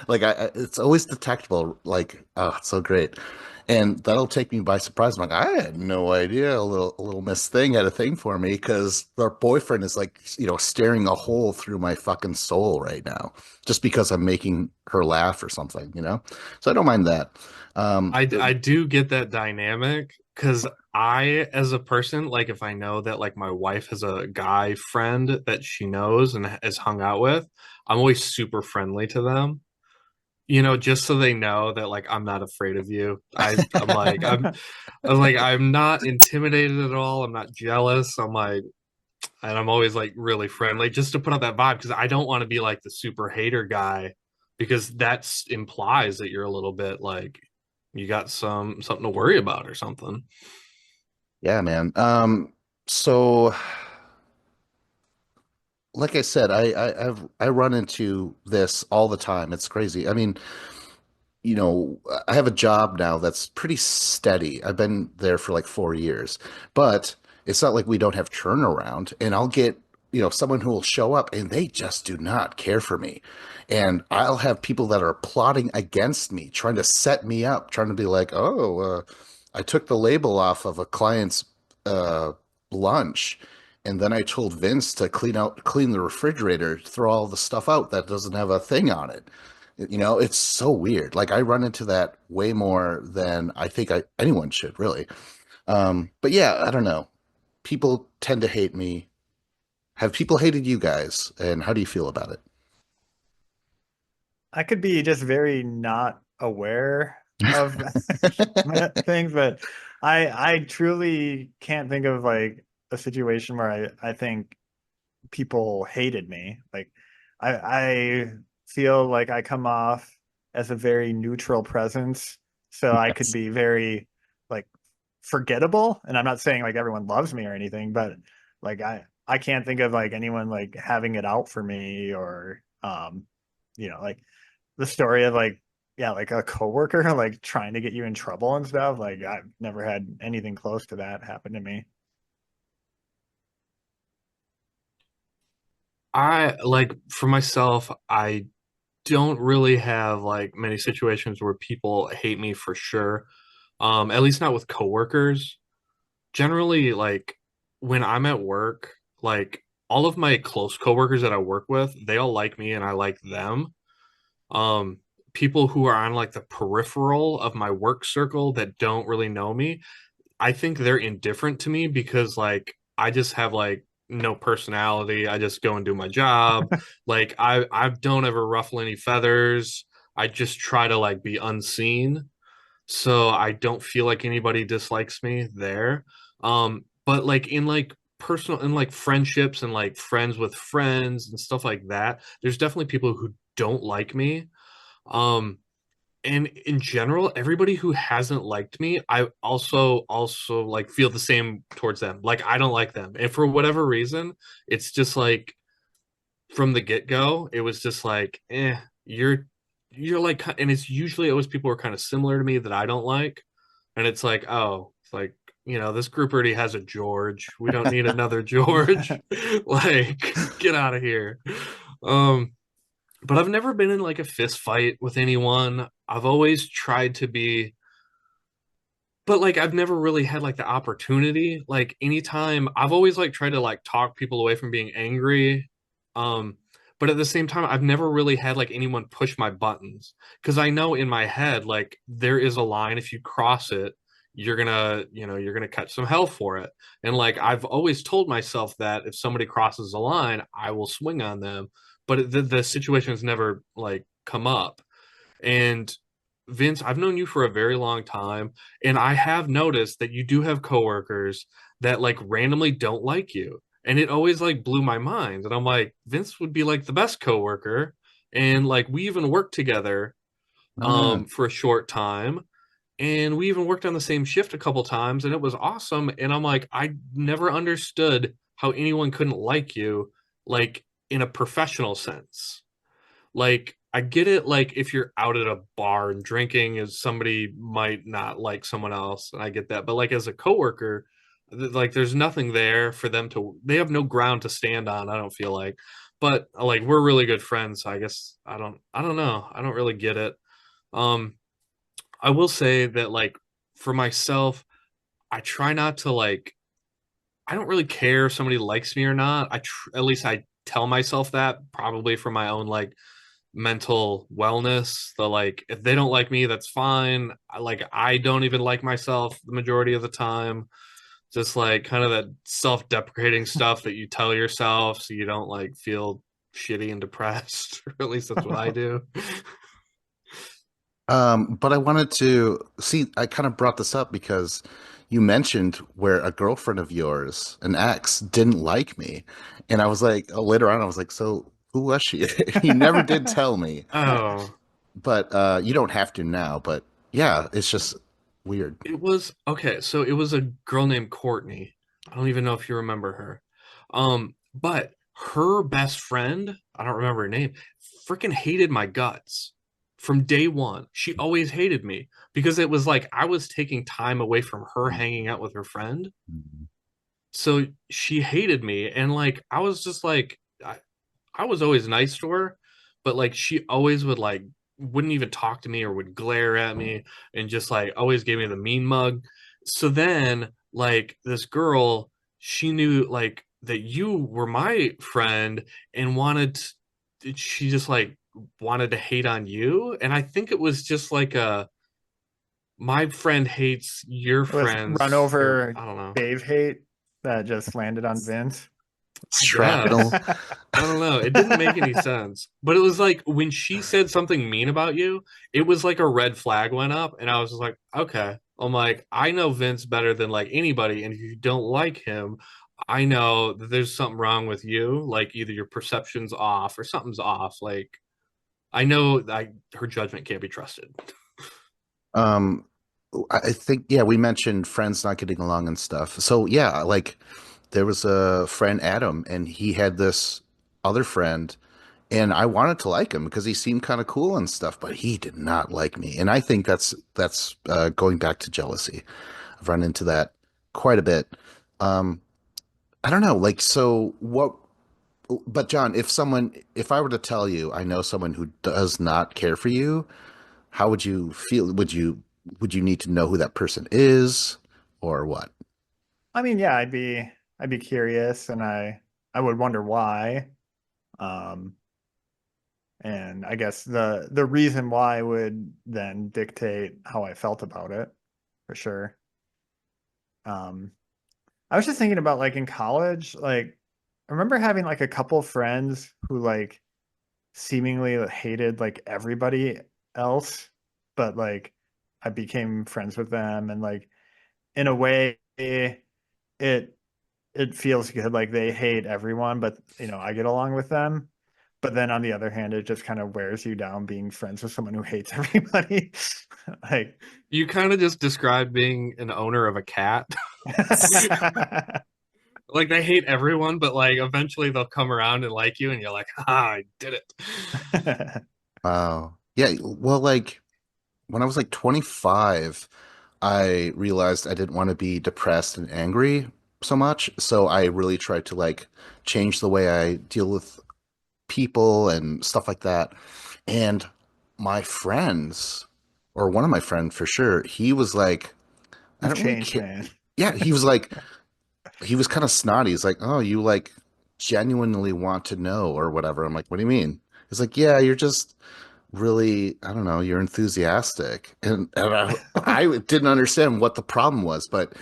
Like it's always detectable. Like, oh, it's so great. And that'll take me by surprise. I'm like, I had no idea a little Miss Thing had a thing for me because their boyfriend is like, staring a hole through my fucking soul right now, just because I'm making her laugh or something. So I don't mind that. I do get that dynamic because I, as a person, like if I know that like my wife has a guy friend that she knows and has hung out with, I'm always super friendly to them. Just so they know that like I'm not afraid of you. I'm not intimidated at all. I'm not jealous. And I'm always like really friendly just to put up that vibe because I don't want to be like the super hater guy because that implies that you're a little bit like you got something to worry about or something. Yeah, man. So like I said, I run into this all the time. It's crazy. I mean, I have a job now that's pretty steady. I've been there for like 4 years, but it's not like we don't have turnaround. And I'll get, someone who will show up and they just do not care for me. And I'll have people that are plotting against me, trying to set me up, trying to be like, oh, I took the label off of a client's uh, lunch. And then I told Vince to clean the refrigerator, throw all the stuff out that doesn't have a thing on it. It's so weird. Like I run into that way more than I think anyone should really. But yeah, I don't know. People tend to hate me. Have people hated you guys, and how do you feel about it? I could be just very not aware of things, but I truly can't think of like a situation where I think people hated me. Like I feel like I come off as a very neutral presence, so I could Yes. be very like forgettable. And I'm not saying like everyone loves me or anything, but like I can't think of like anyone like having it out for me or like the story of like yeah, like a coworker like trying to get you in trouble and stuff. Like I've never had anything close to that happen to me. I like for myself, I don't really have like many situations where people hate me for sure. At least not with coworkers. Generally, like when I'm at work, like all of my close coworkers that I work with, they all like me and I like them. Um, People who are on like the peripheral of my work circle that don't really know me, I think they're indifferent to me because like I just have like no personality. I just go and do my job. Like I don't ever ruffle any feathers. I just try to like be unseen. So I don't feel like anybody dislikes me there. But like in like personal in like friendships and like friends with friends and stuff like that, there's definitely people who don't like me. Um and in general, everybody who hasn't liked me, I also like feel the same towards them. Like I don't like them. And for whatever reason, it's just like from the get-go, it was just like, you're like, and it's usually always people who are kind of similar to me that I don't like. And it's like, oh, it's like, this group already has a George. We don't need another George. Like, get out of here. Um, but I've never been in like a fist fight with anyone. I've always tried to be, but like I've never really had like the opportunity. Like anytime I've always like tried to like talk people away from being angry. Um, but at the same time, I've never really had like anyone push my buttons because I know in my head like there is a line. If you cross it, you're gonna catch some hell for it. And like I've always told myself that if somebody crosses a line, I will swing on them. But the situation has never like come up. And Vince, I've known you for a very long time, and I have noticed that you do have coworkers that like randomly don't like you. And it always like blew my mind. And I'm like, Vince would be like the best coworker. And like we even worked together Oh yeah. for a short time. And we even worked on the same shift a couple times, and it was awesome. And I'm like, I never understood how anyone couldn't like you, like in a professional sense. Like I get it, like if you're out at a bar and drinking, is somebody might not like someone else, and I get that. But like as a coworker, like there's nothing there for them to. They have no ground to stand on. I don't feel like, but like we're really good friends. So I guess I don't know. I don't really get it. Um, I will say that like for myself, I try not to like. I don't really care if somebody likes me or not. At least I tell myself that probably for my own like mental wellness. The like if they don't like me, that's fine. I don't even like myself the majority of the time. Just like kind of that self-deprecating stuff that you tell yourself so you don't like feel shitty and depressed. Or at least that's what I do. But I wanted to see, I kind of brought this up because you mentioned where a girlfriend of yours, an ex, didn't like me. And I was like, later on, I was like, so who was she? You never did tell me, Oh, but you don't have to now. But yeah, it's just weird. it was okay. So it was a girl named Courtney. I don't even know if you remember her. But her best friend, I don't remember her name, freaking hated my guts from day one. She always hated me because it was like I was taking time away from her hanging out with her friend. So she hated me. And like I was just like I was always nice to her, but like she always would like wouldn't even talk to me or would glare at me and just like always gave me the mean mug. So then like this girl, she knew like that you were my friend and she just like wanted to hate on you. And I think it was just like a my friend hates your It was run friends or over I don't know. Dave hate that just landed on Vince. I guess. Shrapnel. I don't know. It didn't make any sense. But it was like when she said something mean about you, it was like a red flag went up, and I was just like, okay. I'm like, I know Vince better than like anybody, and if you don't like him, I know that there's something wrong with you. Like either your perception's off or something's off. Like I know that her judgment can't be trusted. Um, I think, yeah, we mentioned friends not getting along and stuff. So yeah, like there was a friend Adam, and he had this other friend, and I wanted to like him because he seemed kind of cool and stuff, but he did not like me. And I think that's going back to jealousy. I've run into that quite a bit. Um, I don't know, like so what. But John, if I were to tell you I know someone who does not care for you, how would you feel? Would you need to know who that person is or what? I mean, yeah, I'd be curious, and I would wonder why. Um, and I guess the reason why would then dictate how I felt about it, for sure. Um, I was just thinking about like in college, like I remember having like a couple friends who like seemingly hated like everybody else, but like I became friends with them, and like in a way it it feels good, like they hate everyone, but I get along with them. But then on the other hand, it just kind of wears you down being friends with someone who hates everybody. Like You kind of just described being an owner of a cat. Like they hate everyone, but like eventually they'll come around and like you, and you're like, ah, I did it. Wow. Yeah. Well, like when I was like 25, I realized I didn't want to be depressed and angry so much. So I really tried to like change the way I deal with people and stuff like that. And my friends, or one of my friends for sure, he was like, I You've don't really changed, care. man. Yeah, he was like, he was kind of snotty. He's like, oh, you like genuinely want to know or whatever. I'm like, what do you mean? He's like, yeah, you're just really, I don't know, you're enthusiastic. And I didn't understand what the problem was, but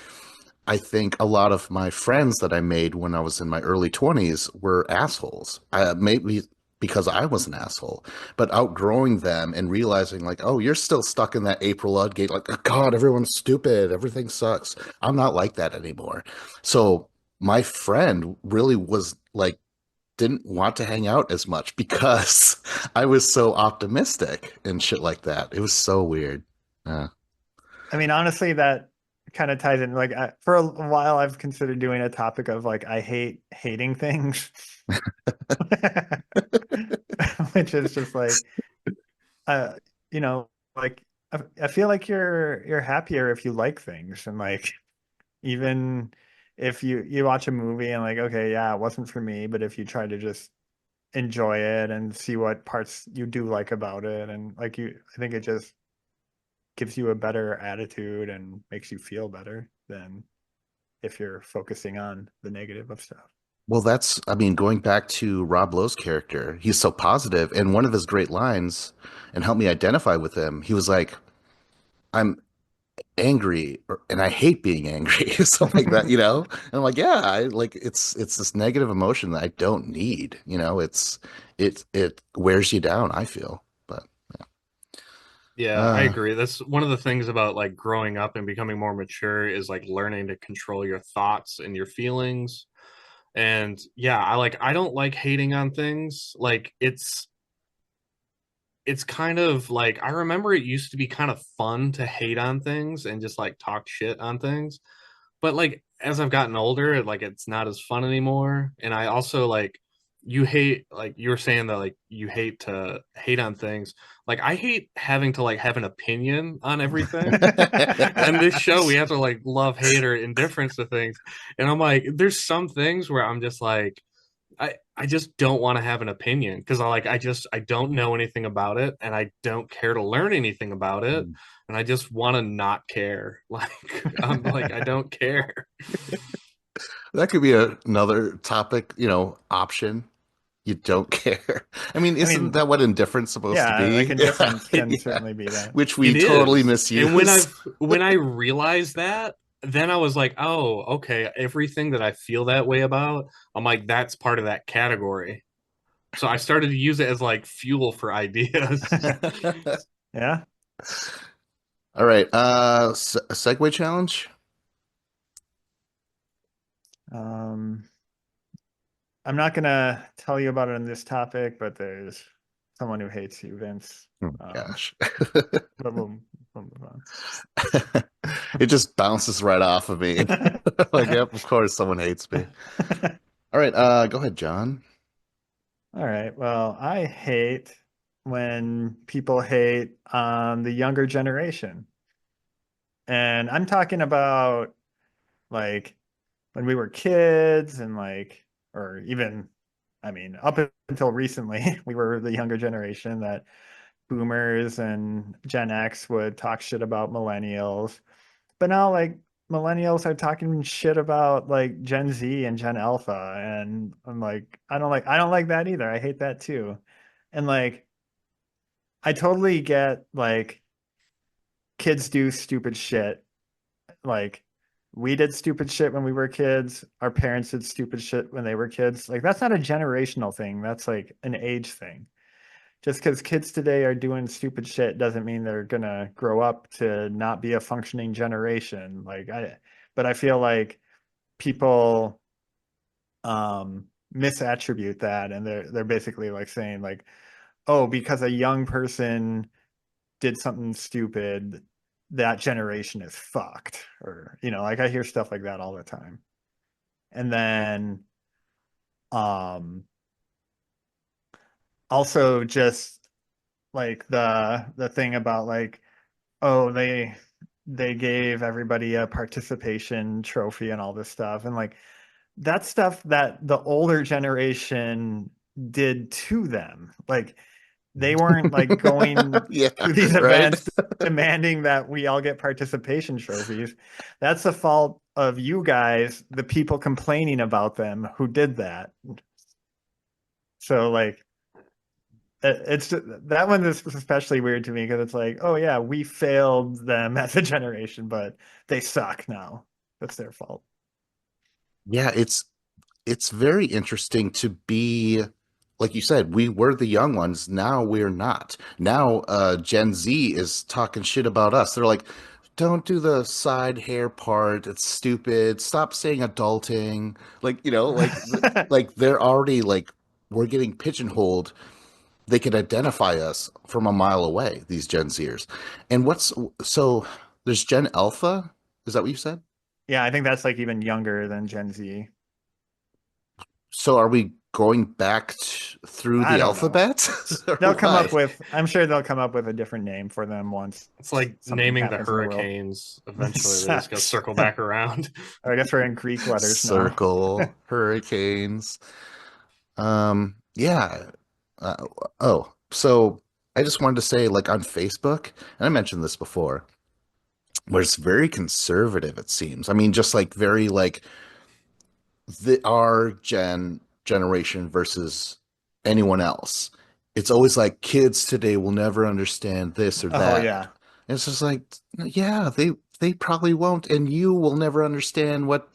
I think a lot of my friends that I made when I was in my early 20s were assholes. Maybe because I was an asshole, but outgrowing them and realizing, like, oh, you're still stuck in that April Ludgate, like, oh, God, everyone's stupid. Everything sucks. I'm not like that anymore. So my friend really was like, didn't want to hang out as much because I was so optimistic and shit like that. It was so weird. Uh, I mean, honestly, that kind of ties in. Like, for a while, I've considered doing a topic of like, I hate hating things, which is just like, uh, you know, like I feel like you're happier if you like things, and like even if you watch a movie and like, okay, yeah, it wasn't for me, but if you try to just enjoy it and see what parts you do like about it, and like I think it just gives you a better attitude and makes you feel better than if you're focusing on the negative of stuff. well, I mean, going back to Rob Lowe's character, he's so positive, and one of his great lines, and help me identify with him, he was like, I'm angry and I hate being angry, something like that, And I'm like, yeah, I like it's this negative emotion that I don't need, it wears you down, I feel. But Yeah, I uh agree. That's one of the things about like growing up and becoming more mature is like learning to control your thoughts and your feelings. And yeah, I don't like hating on things. Like it's kind of like I remember it used to be kind of fun to hate on things and just like talk shit on things. But like as I've gotten older, like it's not as fun anymore. And I also like you hate like you were saying that like you hate to hate on things. Like I hate having to like have an opinion on everything. And this show we have to like love, hate, or indifference to things. And I'm like, there's some things where I'm just like I just don't want to have an opinion because I don't know anything about it and I don't care to learn anything about it and I just want to not care. Like I'm like I don't care. that could be another topic, option. You don't care. I mean, I isn't mean, that what indifference supposed to yeah, like be? indifference can Yeah. certainly be that. Which we It totally is. And misuse. when I realized that, then I was like, oh, okay, everything that I feel that way about, I'm like, that's part of that category. So I started to use it as like fuel for ideas. Yeah. All right. Segue challenge. Um, I'm not gonna tell you about it on this topic, but there's someone who hates you, Vince. Oh my Um, gosh. but we'll move on. It just bounces right off of me. Like, yep, of course someone hates me. All right, go ahead, John. All right. Well, I hate when people hate on the younger generation. And I'm talking about like when we were kids and like, or even, I mean, up until recently, we were the younger generation that boomers and Gen X would talk shit about millennials. But now, like, millennials are talking shit about like Gen Z and Gen Alpha. And I'm like, I don't like that either. I hate that too. And like, I totally get like kids do stupid shit. Like, we did stupid shit when we were kids. Our parents did stupid shit when they were kids. Like, that's not a generational thing. That's like an age thing. Just because kids today are doing stupid shit doesn't mean they're gonna grow up to not be a functioning generation. But I feel like people misattribute that, and they're basically like saying like, oh, because a young person did something stupid, that generation is fucked, or like I hear stuff like that all the time. And then um also just like the thing about like, oh, they gave everybody a participation trophy and all this stuff, and like that's stuff that the older generation did to them. Like they weren't like going Yeah, to these right. events demanding that we all get participation trophies. That's the fault of you guys, the people complaining about them who did that. So like it's that one is especially weird to me because it's like, oh yeah, we failed them as a generation, but they suck now. That's their fault. Yeah, it's very interesting to be like you said, we were the young ones. Now we're not. Now Gen Z is talking shit about us. They're like, don't do the side hair part. It's stupid. Stop saying adulting. Like, like they're already like we're getting pigeonholed. They could identify us from a mile away, these Gen Zers. And so there's Gen Alpha? Is that what you said? Yeah, I think that's like even younger than Gen Z. So are we going back through I the don't know. alphabet? Or They'll come why? up with, I'm sure they'll come up with a different name for them once It's like something naming the happens in the world. hurricanes. Eventually, they're just gonna Sucks. circle back around. I guess we're in Greek letters now. Circle, hurricanes. Yeah. Uh, oh, so I just wanted to say, like on Facebook, and I mentioned this before, where it's very conservative, it seems. I mean, just like very like our generation versus anyone else. It's always like kids today will never understand this or Oh that. yeah. And it's just like, yeah, they probably won't, and you will never understand what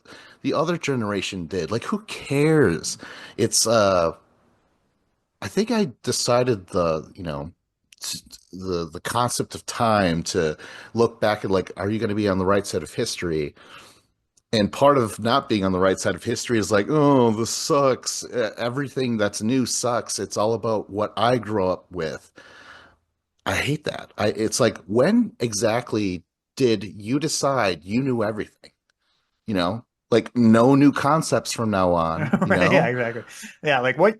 the other generation did. Like, who cares? It's I think I decided the concept of time to look back at like, are you going to be on the right side of history? And part of not being on the right side of history is like, oh, this sucks. Everything that's new sucks. It's all about what I grew up with. I hate that. It's like, when exactly did you decide you knew everything? Like no new concepts from now on, Right, yeah, exactly. Yeah, like what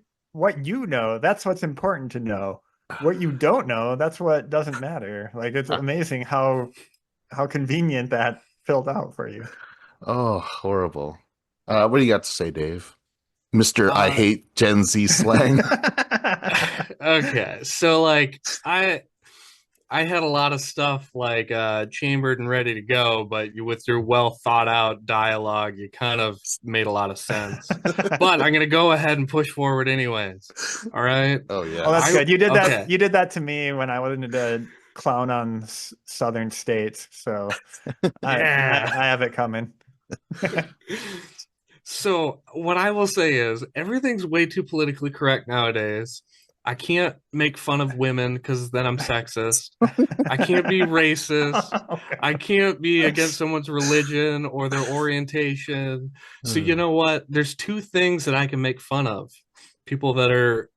you know, that's what's important to know. What you don't know, that's what doesn't matter. Like it's amazing how convenient that filled out for you. Oh, horrible. What do you got to say, Dave? Mr. I Uh, hate Gen Z slang. okay, so like I had a lot of stuff like chambered and ready to go, but with your well thought out dialogue, you kind of made a lot of sense. But I'm gonna go ahead and push forward anyways. All right. Oh, Oh, that's yes. good. You did that. Okay. You did that to me when I wasn't clown on southern states, so Yeah. I have it coming. So what I will say is everything's way too politically correct nowadays. I can't make fun of women because then I'm sexist. I can't be racist. Oh, I God. can't be against someone's religion or their orientation. So you Hmm. know what? There's two things that I can make fun of. People that are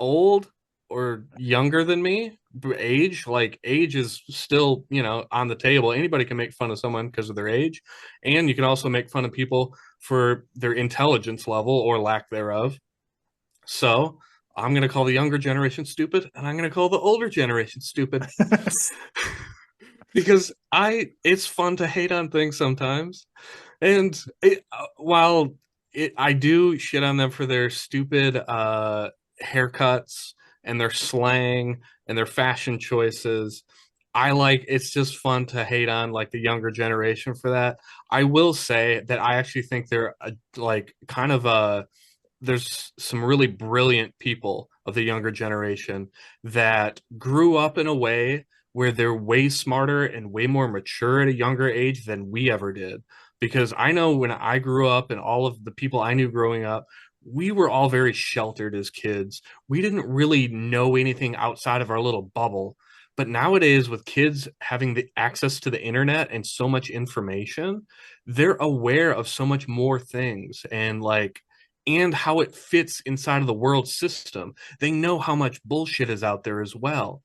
old or younger than me, age, like age is still, on the table. Anybody can make fun of someone because of their age. And you can also make fun of people for their intelligence level or lack thereof. So I'm going to call the younger generation stupid and I'm going to call the older generation stupid because it's fun to hate on things sometimes. And while I do shit on them for their stupid haircuts and their slang and their fashion choices, it's just fun to hate on like the younger generation for that. I will say that I actually think they're like kind of there's some really brilliant people of the younger generation that grew up in a way where they're way smarter and way more mature at a younger age than we ever did. Because I know when I grew up and all of the people I knew growing up, we were all very sheltered as kids. We didn't really know anything outside of our little bubble. But nowadays, with kids having the access to the internet and so much information, they're aware of so much more things. And how it fits inside of the world system. They know how much bullshit is out there as well.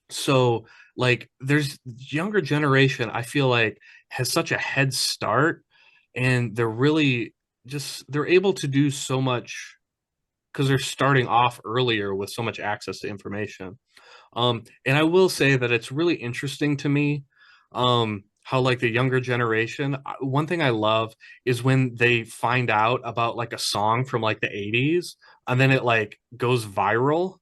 So, like, there's younger generation, I feel like, has such a head start, and they're really they're able to do so much because they're starting off earlier with so much access to information. And I will say that it's really interesting to me how like the younger generation, one thing I love is when they find out about like a song from like the 80s and then it like goes viral.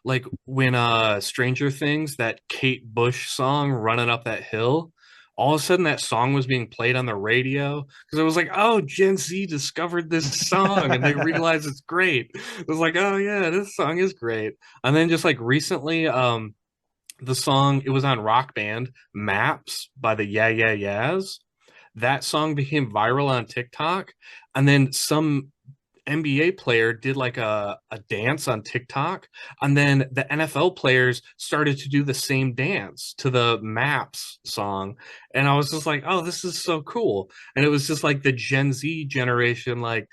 Like when Stranger Things, that Kate Bush song Running Up That Hill, all of a sudden that song was being played on the radio because it was like, oh, Gen Z discovered this song and they realized it's great. It was like, oh yeah, this song is great. And then just like recently, the song, it was on Rock Band Maps by the Yeah Yeah Yeahs. That song became viral on TikTok, and then some NBA player did like a dance on TikTok, and then the NFL players started to do the same dance to the Maps song. And I was just like, oh, this is so cool. And it was just like the Gen Z generation, like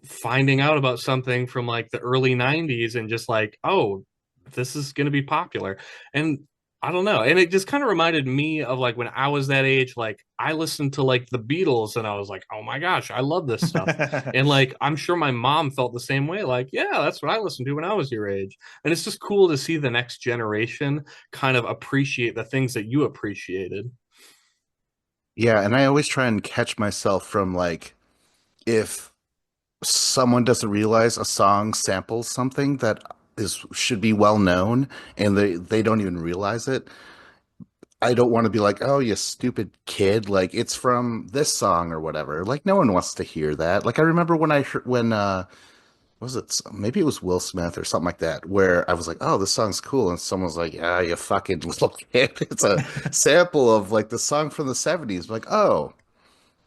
finding out about something from like the early 90s and just like, oh, this is going to be popular. And I don't know. And it just kind of reminded me of like when I was that age, like I listened to like the Beatles and I was like, oh my gosh, I love this stuff. And like I'm sure my mom felt the same way. Like, yeah, that's what I listened to when I was your age. And it's just cool to see the next generation kind of appreciate the things that you appreciated. Yeah, and I always try and catch myself from like if someone doesn't realize a song samples something that is should be well known and they don't even realize it. I don't want to be like, "Oh, you stupid kid, like it's from this song or whatever." Like no one wants to hear that. Like I remember when I heard when was it maybe it was Will Smith or something like that where I was like, "Oh, this song's cool." And someone was like, "Yeah, you fucking little kid. It's a sample of like the song from the 70s." Like, "Oh,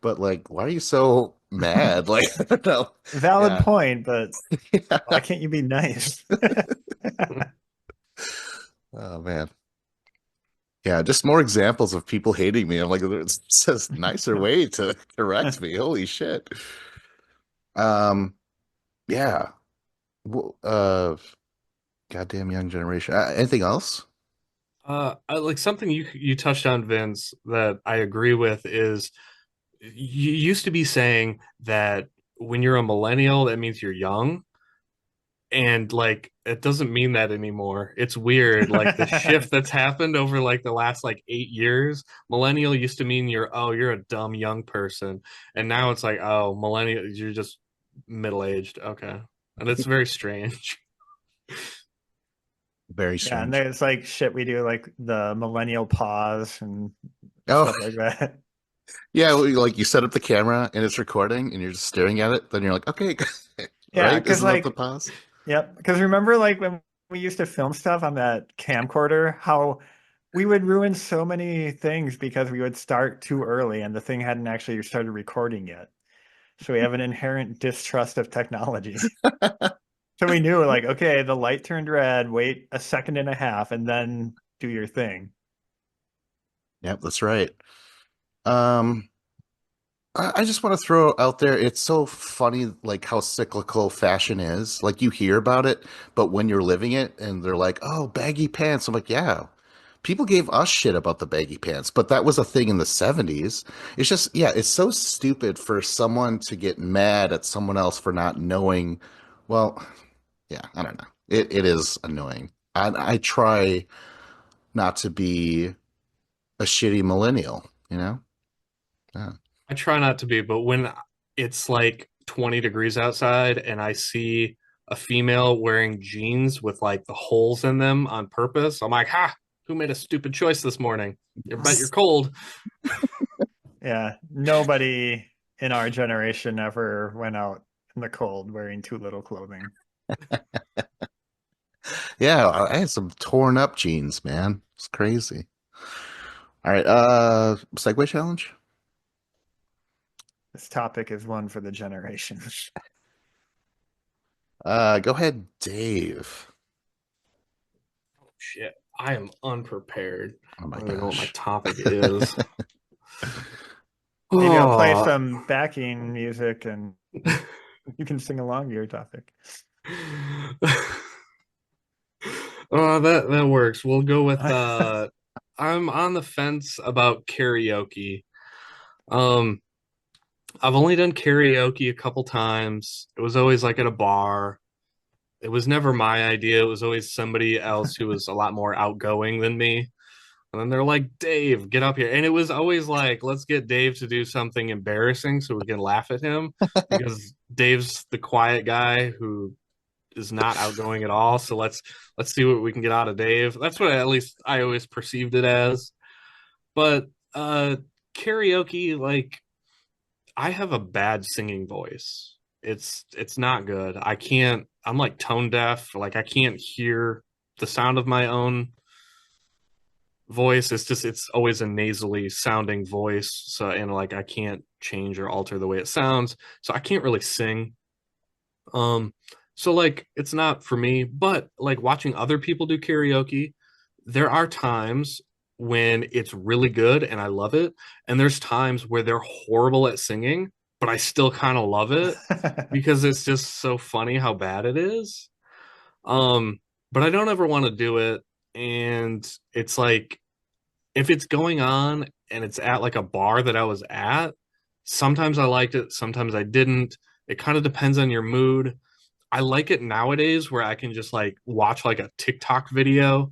but like why are you so mad?" Like I don't know. Valid Yeah. point, but why Yeah. can't you be nice? Oh man. Yeah, just more examples of people hating me. I'm like, it says nicer way to correct me. Holy shit. Um, yeah. Well, goddamn young generation. Anything else? Like something you touched on, Vince, that I agree with is you used to be saying that when you're a millennial, that means you're young. And like it doesn't mean that anymore. It's weird. Like the shift that's happened over like the last like 8 years, millennial used to mean you're a dumb young person. And now it's like, oh, millennial, you're just middle aged. Okay. And it's very strange. Very Yeah, and strange. there's like shit we do, like the millennial pause and Oh, stuff like that. yeah. Like you set up the camera and it's recording and you're just staring at it. Then you're like, okay, Yeah, right? because Isn't that the like, pause? yep. Because remember, like when we used to film stuff on that camcorder, how we would ruin so many things because we would start too early and the thing hadn't actually started recording yet. So we have an inherent distrust of technology. So we knew like, okay, the light turned red, wait a second and a half, and then do your thing. Yep, that's right. Um, I just want to throw out there, it's so funny, like how cyclical fashion is. Like you hear about it, but when you're living it and they're like, oh, baggy pants. I'm like, yeah, people gave us shit about the baggy pants, but that was a thing in the 70s. It's just, yeah, it's so stupid for someone to get mad at someone else for not knowing. Well, yeah, I don't know. It is annoying. I try not to be a shitty millennial, you know? Yeah. I try not to be, but when it's like 20 degrees outside and I see a female wearing jeans with like the holes in them on purpose, I'm like, ha, who made a stupid choice this morning? You bet you're cold. Yeah, nobody in our generation ever went out in the cold wearing too little clothing. Yeah, I had some torn up jeans, man. It's crazy. All right, segue challenge. This topic is one for the generation. Go ahead, Dave. Shit, I am unprepared. Oh I my don't even know what my gosh. topic is. Maybe I'll play Oh, some backing music and you can sing along to your topic. oh, that works. We'll go with I'm on the fence about karaoke. Um, I've only done karaoke a couple times. It was always like at a bar. It was never my idea. It was always somebody else who was a lot more outgoing than me. And then they're like, Dave, get up here. And it was always like, let's get Dave to do something embarrassing so we can laugh at him because Dave's the quiet guy who is not outgoing at all. So let's see what we can get out of Dave. That's what at least I always perceived it as. But karaoke, like I have a bad singing voice. It's not good. I'm like tone deaf. Like I can't hear the sound of my own voice. It's always a nasally sounding voice. So and like I can't change or alter the way it sounds. So I can't really sing. Um so like it's not for me, but like watching other people do karaoke, there are times when it's really good and I love it, and there's times where they're horrible at singing, but I still kind of love it because it's just so funny how bad it is. Um, but I don't ever want to do it, and it's like if it's going on and it's at like a bar that I was at, sometimes I liked it, sometimes I didn't. It kind of depends on your mood. I like it nowadays where I can just like watch like a TikTok video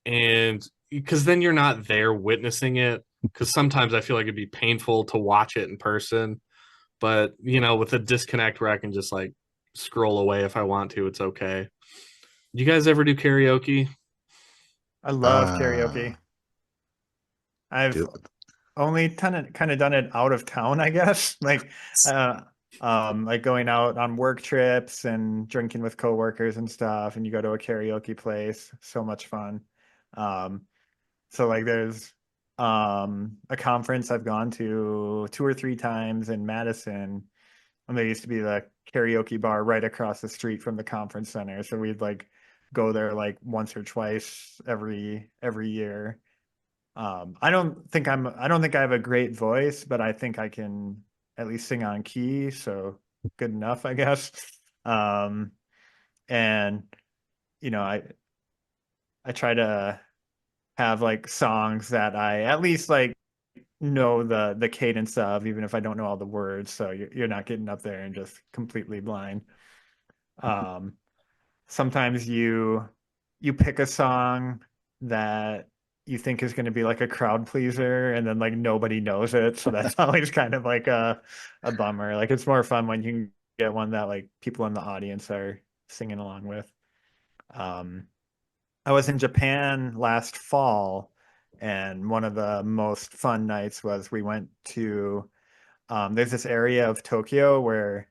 and because then you're not there witnessing it. Because sometimes I feel like it'd be painful to watch it in person, but with a disconnect where I can just like scroll away if I want to, it's okay. You guys ever do karaoke? I love Uh, karaoke. I've do only kind of done it out of town, I guess. Uh like going out on work trips and drinking with coworkers and stuff, and you go to a karaoke place. So much fun. Um, so like there's a conference I've gone to two or three times in Madison, and there used to be the karaoke bar right across the street from the conference center. So we'd like go there like once or twice every year. I don't think I have a great voice, but I think I can at least sing on key, so good enough, I guess. Um, and you know, I try to have like songs that I at least like know the cadence of, even if I don't know all the words. So you're not getting up there and just completely blind. Um, Sometimes you pick a song that you think is going to be like a crowd pleaser and then like nobody knows it, so that's always kind of like a bummer. Like it's more fun when you can get one that like people in the audience are singing along with. um I was in Japan last fall, and one of the most fun nights was we went to there's this area of Tokyo where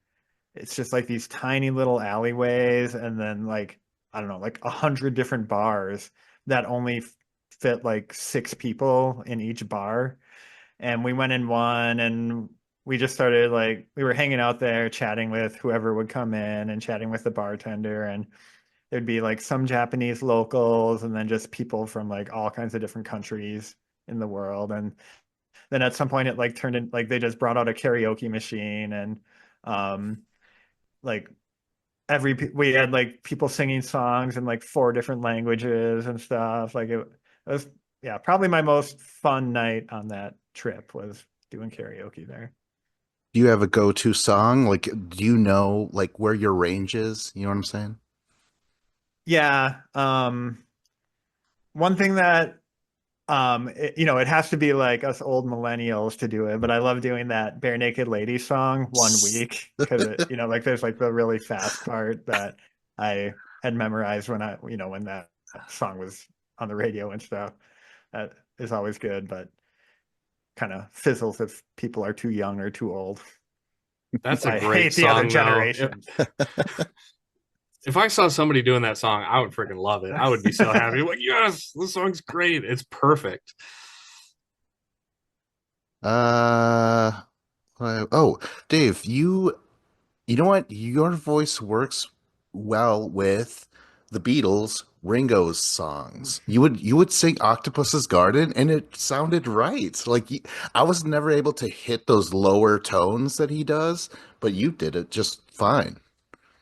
it's just like these tiny little alleyways, and then like I don't know, like 100 different bars that only fit like 6 people in each bar. And we went in one and we just started like we were hanging out there chatting with whoever would come in and chatting with the bartender, and there'd be like some Japanese locals and then just people from like all kinds of different countries in the world. And then at some point it like turned in like they just brought out a karaoke machine, and um like we had like people singing songs in like 4 different languages and stuff. Like it was, yeah, probably my most fun night on that trip was doing karaoke there. Do you have a go-to song? Like, do you know like where your range is? You know what I'm saying? Yeah. One thing that it has to be like us old millennials to do it, but I love doing that Bare Naked Lady song one week because like there's like the really fast part that I had memorized when that song was on the radio and stuff. That is always good, but kind of fizzles if people are too young or too old. That's a I great hate the other song, though. generations. If I saw somebody doing that song, I would freaking love it. I would be so happy. Like, yes, this song's great. It's perfect. Uh, oh, Dave, you know what? Your voice works well with the Beatles, Ringo's songs. You would sing Octopus's Garden and it sounded right. Like I was never able to hit those lower tones that he does, but you did it just fine.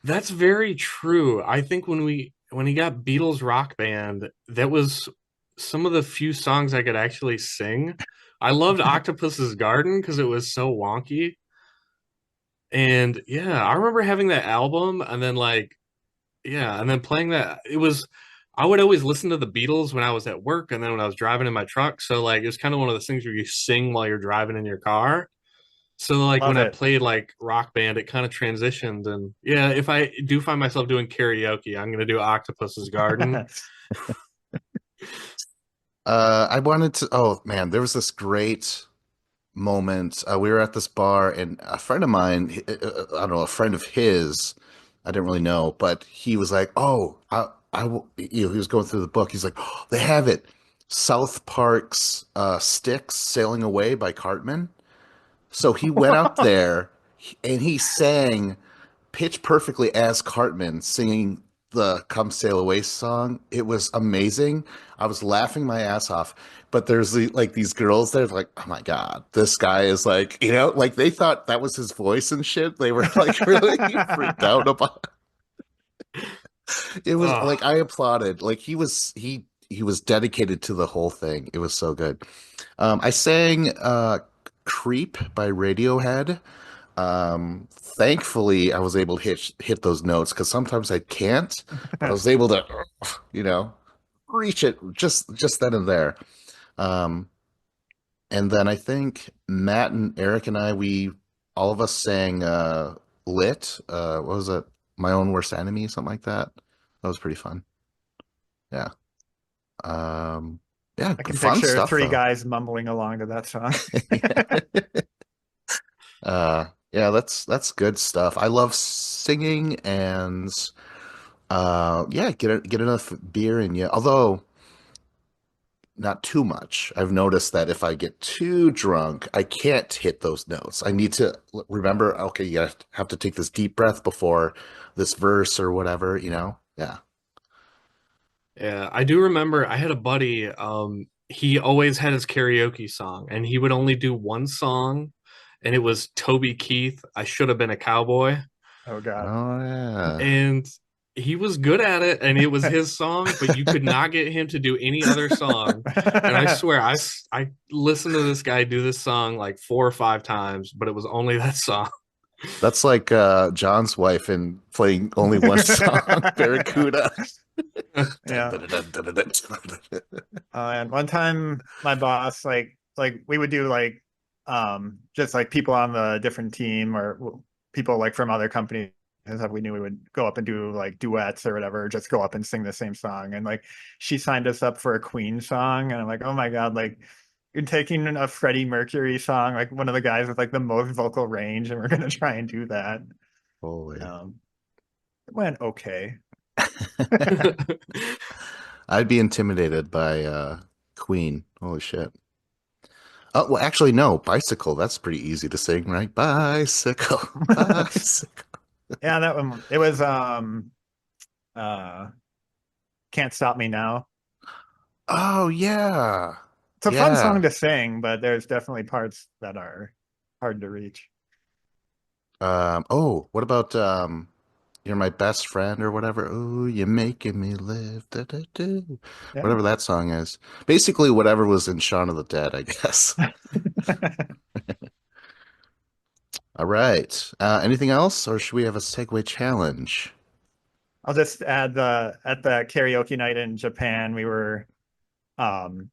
That's very true. I think when he got Beatles Rock Band, that was some of the few songs I could actually sing. I loved Octopus's Garden because it was so wonky. And yeah, I remember having that album and then playing that. I would always listen to the Beatles when I was at work and then when I was driving in my truck. So like it was kind of one of those things where you sing while you're driving in your car. So like when Love I it. played like Rock Band, it kind of transitioned. And yeah, if I do find myself doing karaoke, I'm gonna do Octopus's Garden. I wanted to, oh man, there was this great moment. We were at this bar, and a friend of mine, I don't know, a friend of his, I didn't really know, but he was like, "Oh, he was going through the book. He's like, oh, they have it, South Park's Sticks Sailing Away by Cartman." So he went up there and he sang pitch perfectly as Cartman singing the Come Sail Away song. It was amazing. I was laughing my ass off. But there's like these girls that are like, oh my God, this guy is like, like they thought that was his voice and shit. They were like really freaked out about it. It was Oh, like I applauded. Like he was dedicated to the whole thing. It was so good. I sang Creep by Radiohead. Thankfully, I was able to hit those notes because sometimes I can't, but I was able to, you know, reach it just then and there. Um, and then I think Matt and Eric and I, we all of us sang Lit. What was it? My Own Worst Enemy, something like that. That was pretty fun. Yeah. Um, yeah, I can fun picture stuff three though. guys mumbling along to that song. Yeah, that's good stuff. I love singing and yeah, get enough beer in you. Although not too much. I've noticed that if I get too drunk, I can't hit those notes. I need to remember, okay, you have to take this deep breath before this verse or whatever, you know? Yeah. yeah. I do remember I had a buddy, he always had his karaoke song and he would only do one song and it was Toby Keith, I Should Have Been a Cowboy. Oh God. Oh yeah. And he was good at it and it was his song, but you could not get him to do any other song. And I swear I listened to this guy do this song like 4 or 5 times, but it was only that song. That's like John's wife in playing only one song, Barracuda. Yeah. And one time my boss like we would do like just like people on the different team or people like from other companies and stuff, we knew we would go up and do like duets or whatever, just go up and sing the same song. And like she signed us up for a Queen song, and I'm like, oh my God, like you're taking a Freddie Mercury song, like one of the guys with like the most vocal range, and we're gonna try and do that. Holy. Um, it went okay. I'd be intimidated by Queen. Holy shit. Oh, well, actually, no. Bicycle. That's pretty easy to sing, right? Bicycle. Bicycle. Yeah, that one. It was uh Can't Stop Me Now. Oh, yeah. It's a fun Yeah. song to sing, but there's definitely parts that are hard to reach. Oh, what about You're My Best Friend or whatever? Oh, you're making me live. Da, da, da. Yeah. Whatever that song is. Basically, whatever was in Shaun of the Dead, I guess. All right. Anything else, or should we have a segue challenge? I'll just add the at the karaoke night in Japan, we were um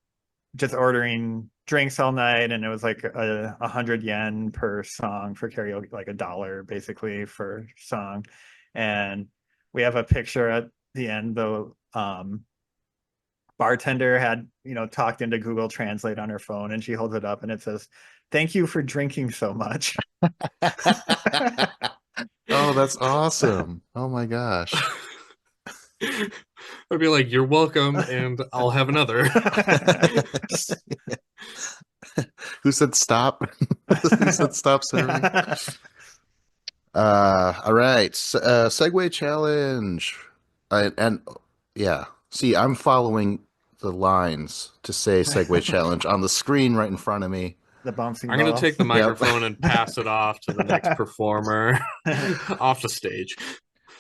just ordering drinks all night, and it was like 100 yen per song for karaoke, like $1 basically for song. And we have a picture at the end. The bartender had, talked into Google Translate on her phone, and she holds it up and it says, "Thank you for drinking so much." Oh, that's awesome. Oh my gosh. I'd be like, "You're welcome," and I'll have another. Who said stop? Who said stop serving? All right. Segue challenge. And yeah. See, I'm following the lines to say segue challenge on the screen right in front of me. The bouncing I'm gonna ball. take the Yep. microphone and pass it off to the next performer off the stage.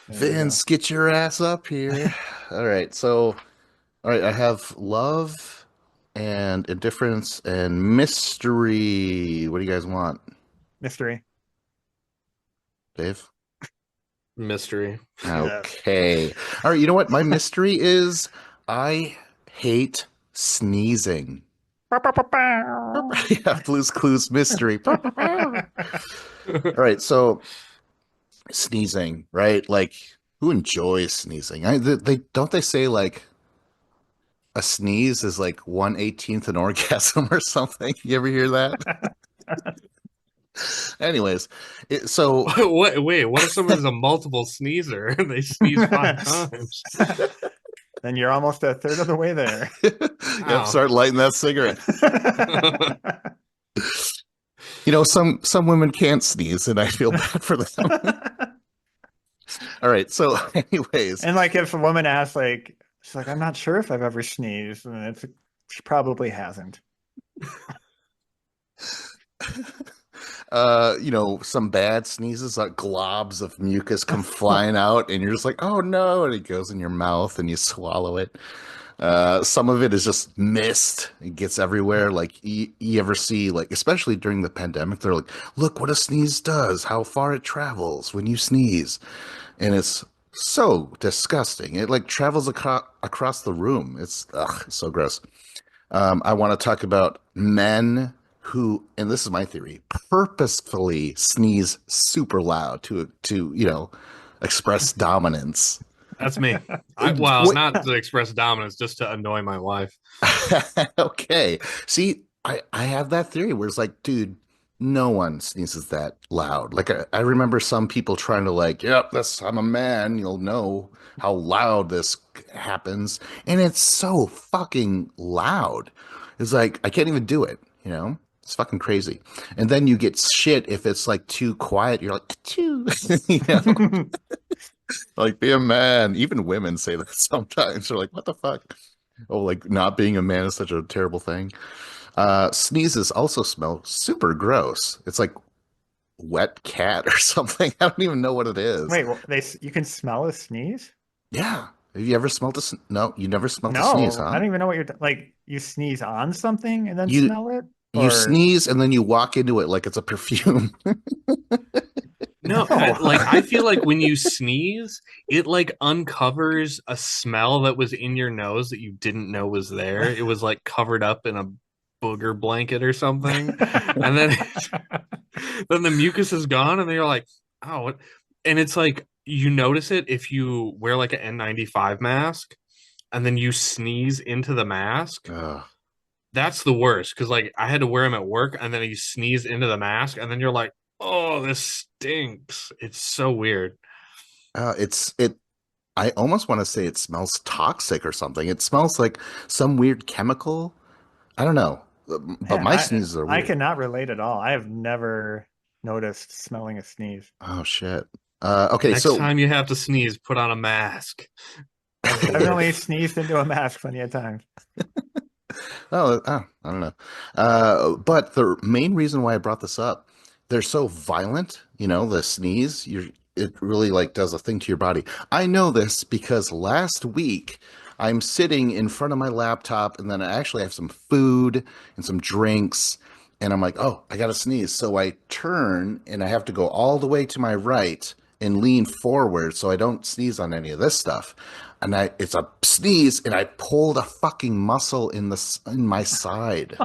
There we go. Vince, get your ass up here. All right. So, all right, I have love and indifference and mystery. What do you guys want, Mystery. Dave? Mystery. Yes. Okay. All right, you know what? My mystery is I hate sneezing. Yeah, Blue's Clues mystery. All right, so sneezing, right? Like, who enjoys sneezing? They don't they say like a sneeze is like 1/18th an orgasm or something? You ever hear that? Anyways, so Wait, what if someone's a multiple sneezer and they sneeze 5 times? Then you're almost a third of the way there. yep, start lighting that cigarette. You know, some women can't sneeze, and I feel bad for them. All right, so anyways, And like if a woman asks, like, she's like, "I'm not sure if I've ever sneezed," and she probably hasn't. some bad sneezes, like globs of mucus come flying out, and you're just like, oh no, and it goes in your mouth and you swallow it. Some of it is just mist. It gets everywhere. Like you ever see, like, especially during the pandemic, they're like, look what a sneeze does, how far it travels when you sneeze. And it's so disgusting. It like travels across the room. It's so gross. I want to talk about men who, and this is my theory, purposefully sneeze super loud to express dominance. That's me. What? Not to express dominance, just to annoy my wife. Okay. See, I have that theory where it's like, dude, no one sneezes that loud. Like I remember some people trying to like, yep, that's I'm a man, you'll know how loud this happens. And it's so fucking loud. It's like I can't even do it, you know? It's fucking crazy. And then you get shit if it's like too quiet. You're like, too, you know, like be a man. Even women say that sometimes. They're like, what the fuck? Oh, like not being a man is such a terrible thing. Sneezes also smell super gross. It's like wet cat or something. I don't even know what it is. Wait, you can smell a sneeze? Yeah. Have you ever smelled No, you never smelled a sneeze, No, I huh? don't even know what like. You sneeze on something and then You smell it, you or sneeze and then you walk into it like it's a perfume. No, no? I feel like when you sneeze, it like uncovers a smell that was in your nose that you didn't know was there. It was like covered up in a booger blanket or something. And then then the mucus is gone and then you're like, "Oh, what?" And it's like you notice it if you wear like an N95 mask and then you sneeze into the mask. Ugh. That's the worst because like I had to wear them at work and then you sneeze into the mask and then you're like, oh, this stinks. It's so weird. It. I almost want to say it smells toxic or something. It smells like some weird chemical I don't know, but Man, my I sneezes are I weird. cannot relate at all. I have never noticed smelling a sneeze. Oh shit. Okay, Next so time you have to sneeze, put on a mask. I've definitely sneezed into a mask plenty of times. I don't know. But the main reason why I brought this up, they're so violent, the sneeze, it really like does a thing to your body. I know this because last week I'm sitting in front of my laptop and then I actually have some food and some drinks and I'm like, "Oh, I got to sneeze." So I turn and I have to go all the way to my right and lean forward so I don't sneeze on any of this stuff. And it's a sneeze, and I pulled a fucking muscle in my side.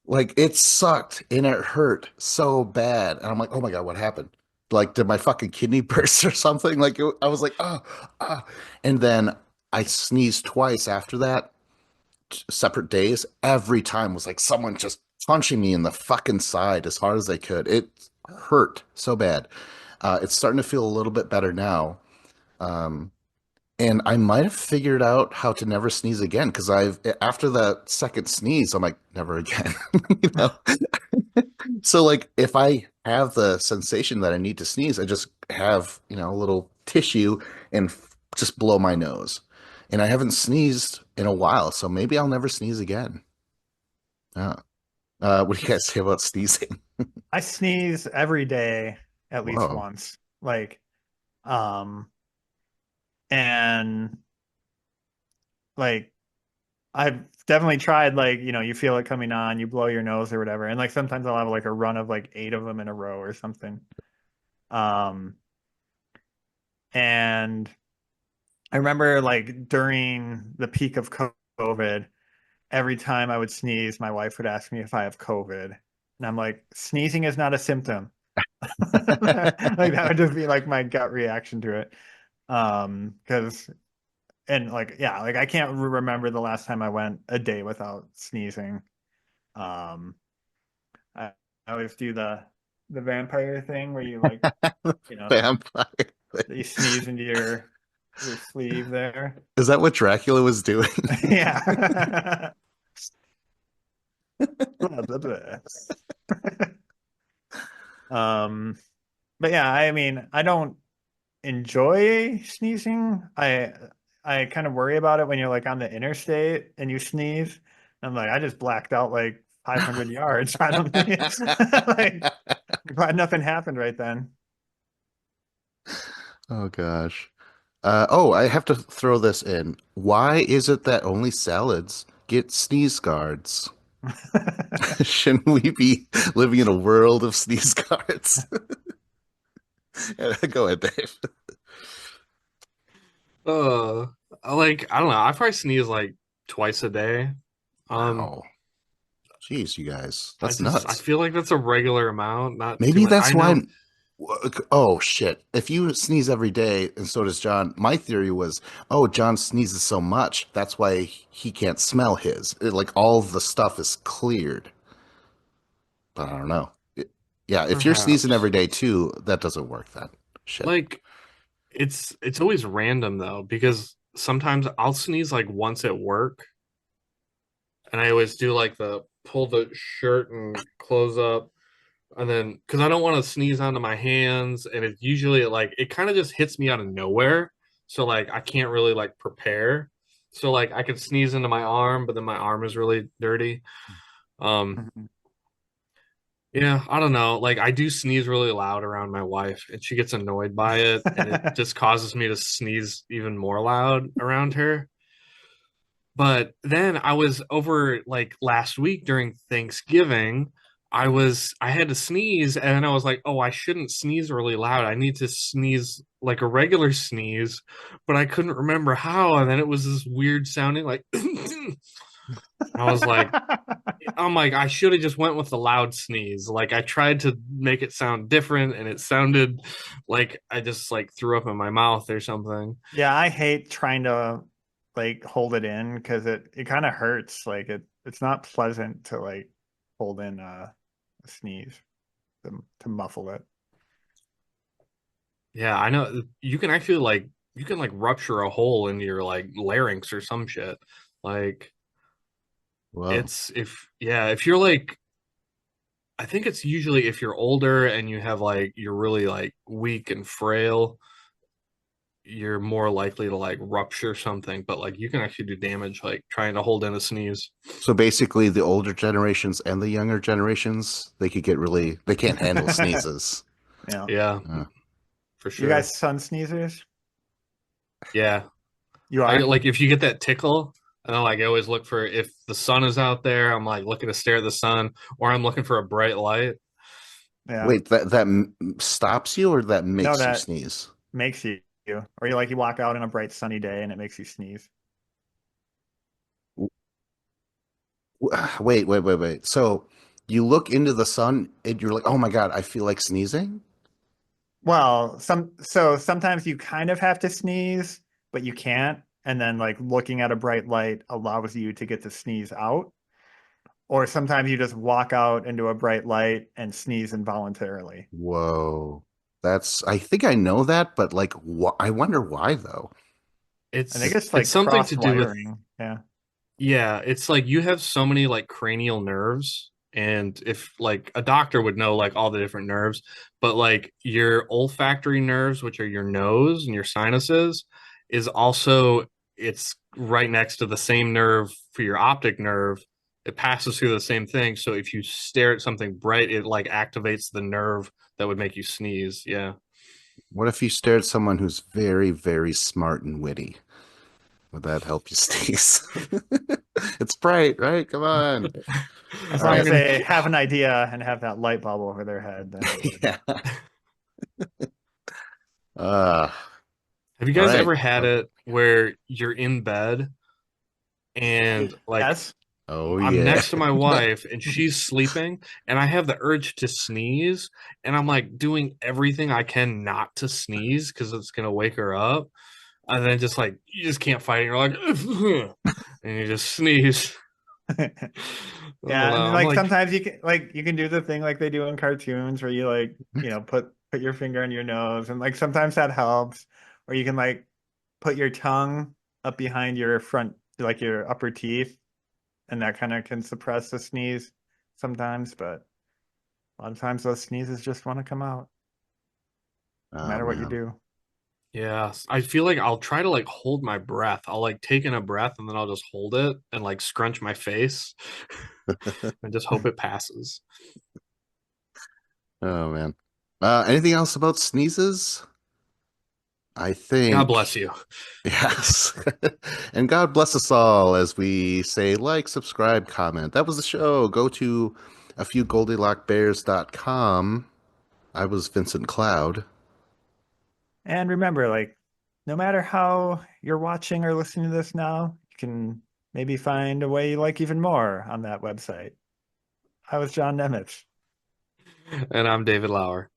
Like it sucked and it hurt so bad. And I'm like, oh my God, what happened? Like, did my fucking kidney burst or something? I was like, oh, ah. And then I sneezed twice after that, separate days. Every time was like someone just punching me in the fucking side as hard as they could. It hurt so bad. It's starting to feel a little bit better now. Um, and I might have figured out how to never sneeze again because after that second sneeze, I'm like, never again. you know? So like if I have the sensation that I need to sneeze, I just have, a little tissue and just blow my nose. And I haven't sneezed in a while, so maybe I'll never sneeze again. Yeah. What do you guys say about sneezing? I sneeze every day at least Whoa. once. Um, and like I've definitely tried you feel it coming on, you blow your nose or whatever. And like sometimes I'll have like a run of like 8 of them in a row or something. Um, and I remember like during the peak of COVID, every time I would sneeze, my wife would ask me if I have COVID. And I'm like, sneezing is not a symptom. Like that would just be like my gut reaction to it. Because and like yeah, like I can't remember the last time I went a day without sneezing. Um, I, I always do the vampire thing where you like, you know, Vampire. you sneeze into your sleeve there. Is that what Dracula was doing? Yeah. Um, but yeah, I mean, I don't enjoy sneezing. I kind of worry about it when you're like on the interstate and you sneeze. I'm like, I just blacked out like 500 yards. I don't like glad nothing happened right then. Oh gosh. I have to throw this in. Why is it that only salads get sneeze guards? Shouldn't we be living in a world of sneeze guards? Go ahead, Dave. Uh, I don't know. I probably sneeze like twice a day. Um, Wow. Jeez, you guys. I That's just I nuts. feel like that's a regular amount, not too Maybe much. that's I why know. I'm. Oh shit. If you sneeze every day and so does John, my theory was, oh, John sneezes so much, that's why he can't smell his. Like all the stuff is cleared. But I don't know. Yeah, if you're sneezing every Perhaps. day too, that doesn't work then. Shit. Like it's always random though, because sometimes I'll sneeze like once at work, and I always do like the pull the shirt and close up, and then because I don't want to sneeze onto my hands, and it usually like it kind of just hits me out of nowhere, so like I can't really like prepare. So like I could sneeze into my arm, but then my arm is really dirty. Um, Mhm. yeah, I don't know. Like I do sneeze really loud around my wife, and she gets annoyed by it, and it just causes me to sneeze even more loud around her. But then I was over like last week during Thanksgiving. I had to sneeze, and then I was like, oh, I shouldn't sneeze really loud. I need to sneeze like a regular sneeze, but I couldn't remember how. And then it was this weird sounding like I was like, I'm like, I should have just went with the loud sneeze. Like I tried to make it sound different, and it sounded like I just like threw up in my mouth or something. Yeah, I hate trying to like hold it in because it kind of hurts. Like it's not pleasant to like hold in a sneeze to muffle it. Yeah, I know you can actually like you can like rupture a hole in your like larynx or some shit. Like Whoa. If you're like, I think it's usually if you're older and you have like you're really like weak and frail, you're more likely to like rupture something, but like you can actually do damage like trying to hold in a sneeze. So basically, the older generations and the younger generations, they can't handle sneezes. Yeah. Yeah, Uh, for You sure. guys sun sneezers? Yeah. You I are? like if you get that tickle, and I always look for if the sun is out there, I'm like looking to stare at the sun, or I'm looking for a bright light. Yeah. Wait, that stops you or that No, makes you that sneeze? makes you. Or you walk out on a bright sunny day and it makes you sneeze. Wait. So you look into the sun and you're like, oh my God, I feel like sneezing? Well, sometimes you kind of have to sneeze, but you can't. And then like looking at a bright light allows you to get the sneeze out. Or sometimes you just walk out into a bright light and sneeze involuntarily. Whoa. I think I know that, but like, I wonder why though. I think It's it's it's like something to cross do with wiring. Yeah. yeah, it's like you have so many like cranial nerves, and if like a doctor would know like all the different nerves, but like your olfactory nerves, which are your nose and your sinuses, is also it's right next to the same nerve for your optic nerve. It passes through the same thing. So if you stare at something bright, it like activates the nerve that would make you sneeze. Yeah. What if you stare at someone who's very, very smart and witty? Would that help you sneeze? It's bright, right? Come on. As All long I'm as right. gonna they have an idea and have that light bulb over their head, then it would. Yeah. Uh, Have you all guys right. ever had it where you're in bed and like Yes. Oh I'm yeah. next to my wife and she's sleeping and I have the urge to sneeze and I'm like doing everything I can not to sneeze because it's gonna wake her up. And then just like you just can't fight it. You're like and you just sneeze. I don't Yeah, and know. I'm like like sometimes you can do the thing like they do in cartoons where you put your finger on your nose and like sometimes that helps. Or you can like put your tongue up behind your front like your upper teeth and that kind of can suppress the sneeze sometimes, but a lot of times those sneezes just want to come out no Oh matter what you man. do. yeah, I feel like I'll try to like hold my breath. I'll like take in a breath and then I'll just hold it and like scrunch my face and just hope it passes. Oh man. Anything else about sneezes? I God think bless you. yes. And God bless us all as we say like, subscribe, comment. That was the show. Go to a few goldilockbears.com. I was Vincent Cloud. And remember, like, no matter how you're watching or listening to this now, you can maybe find a way you like even more on that website. I was John Nemitz. And I'm David Lauer.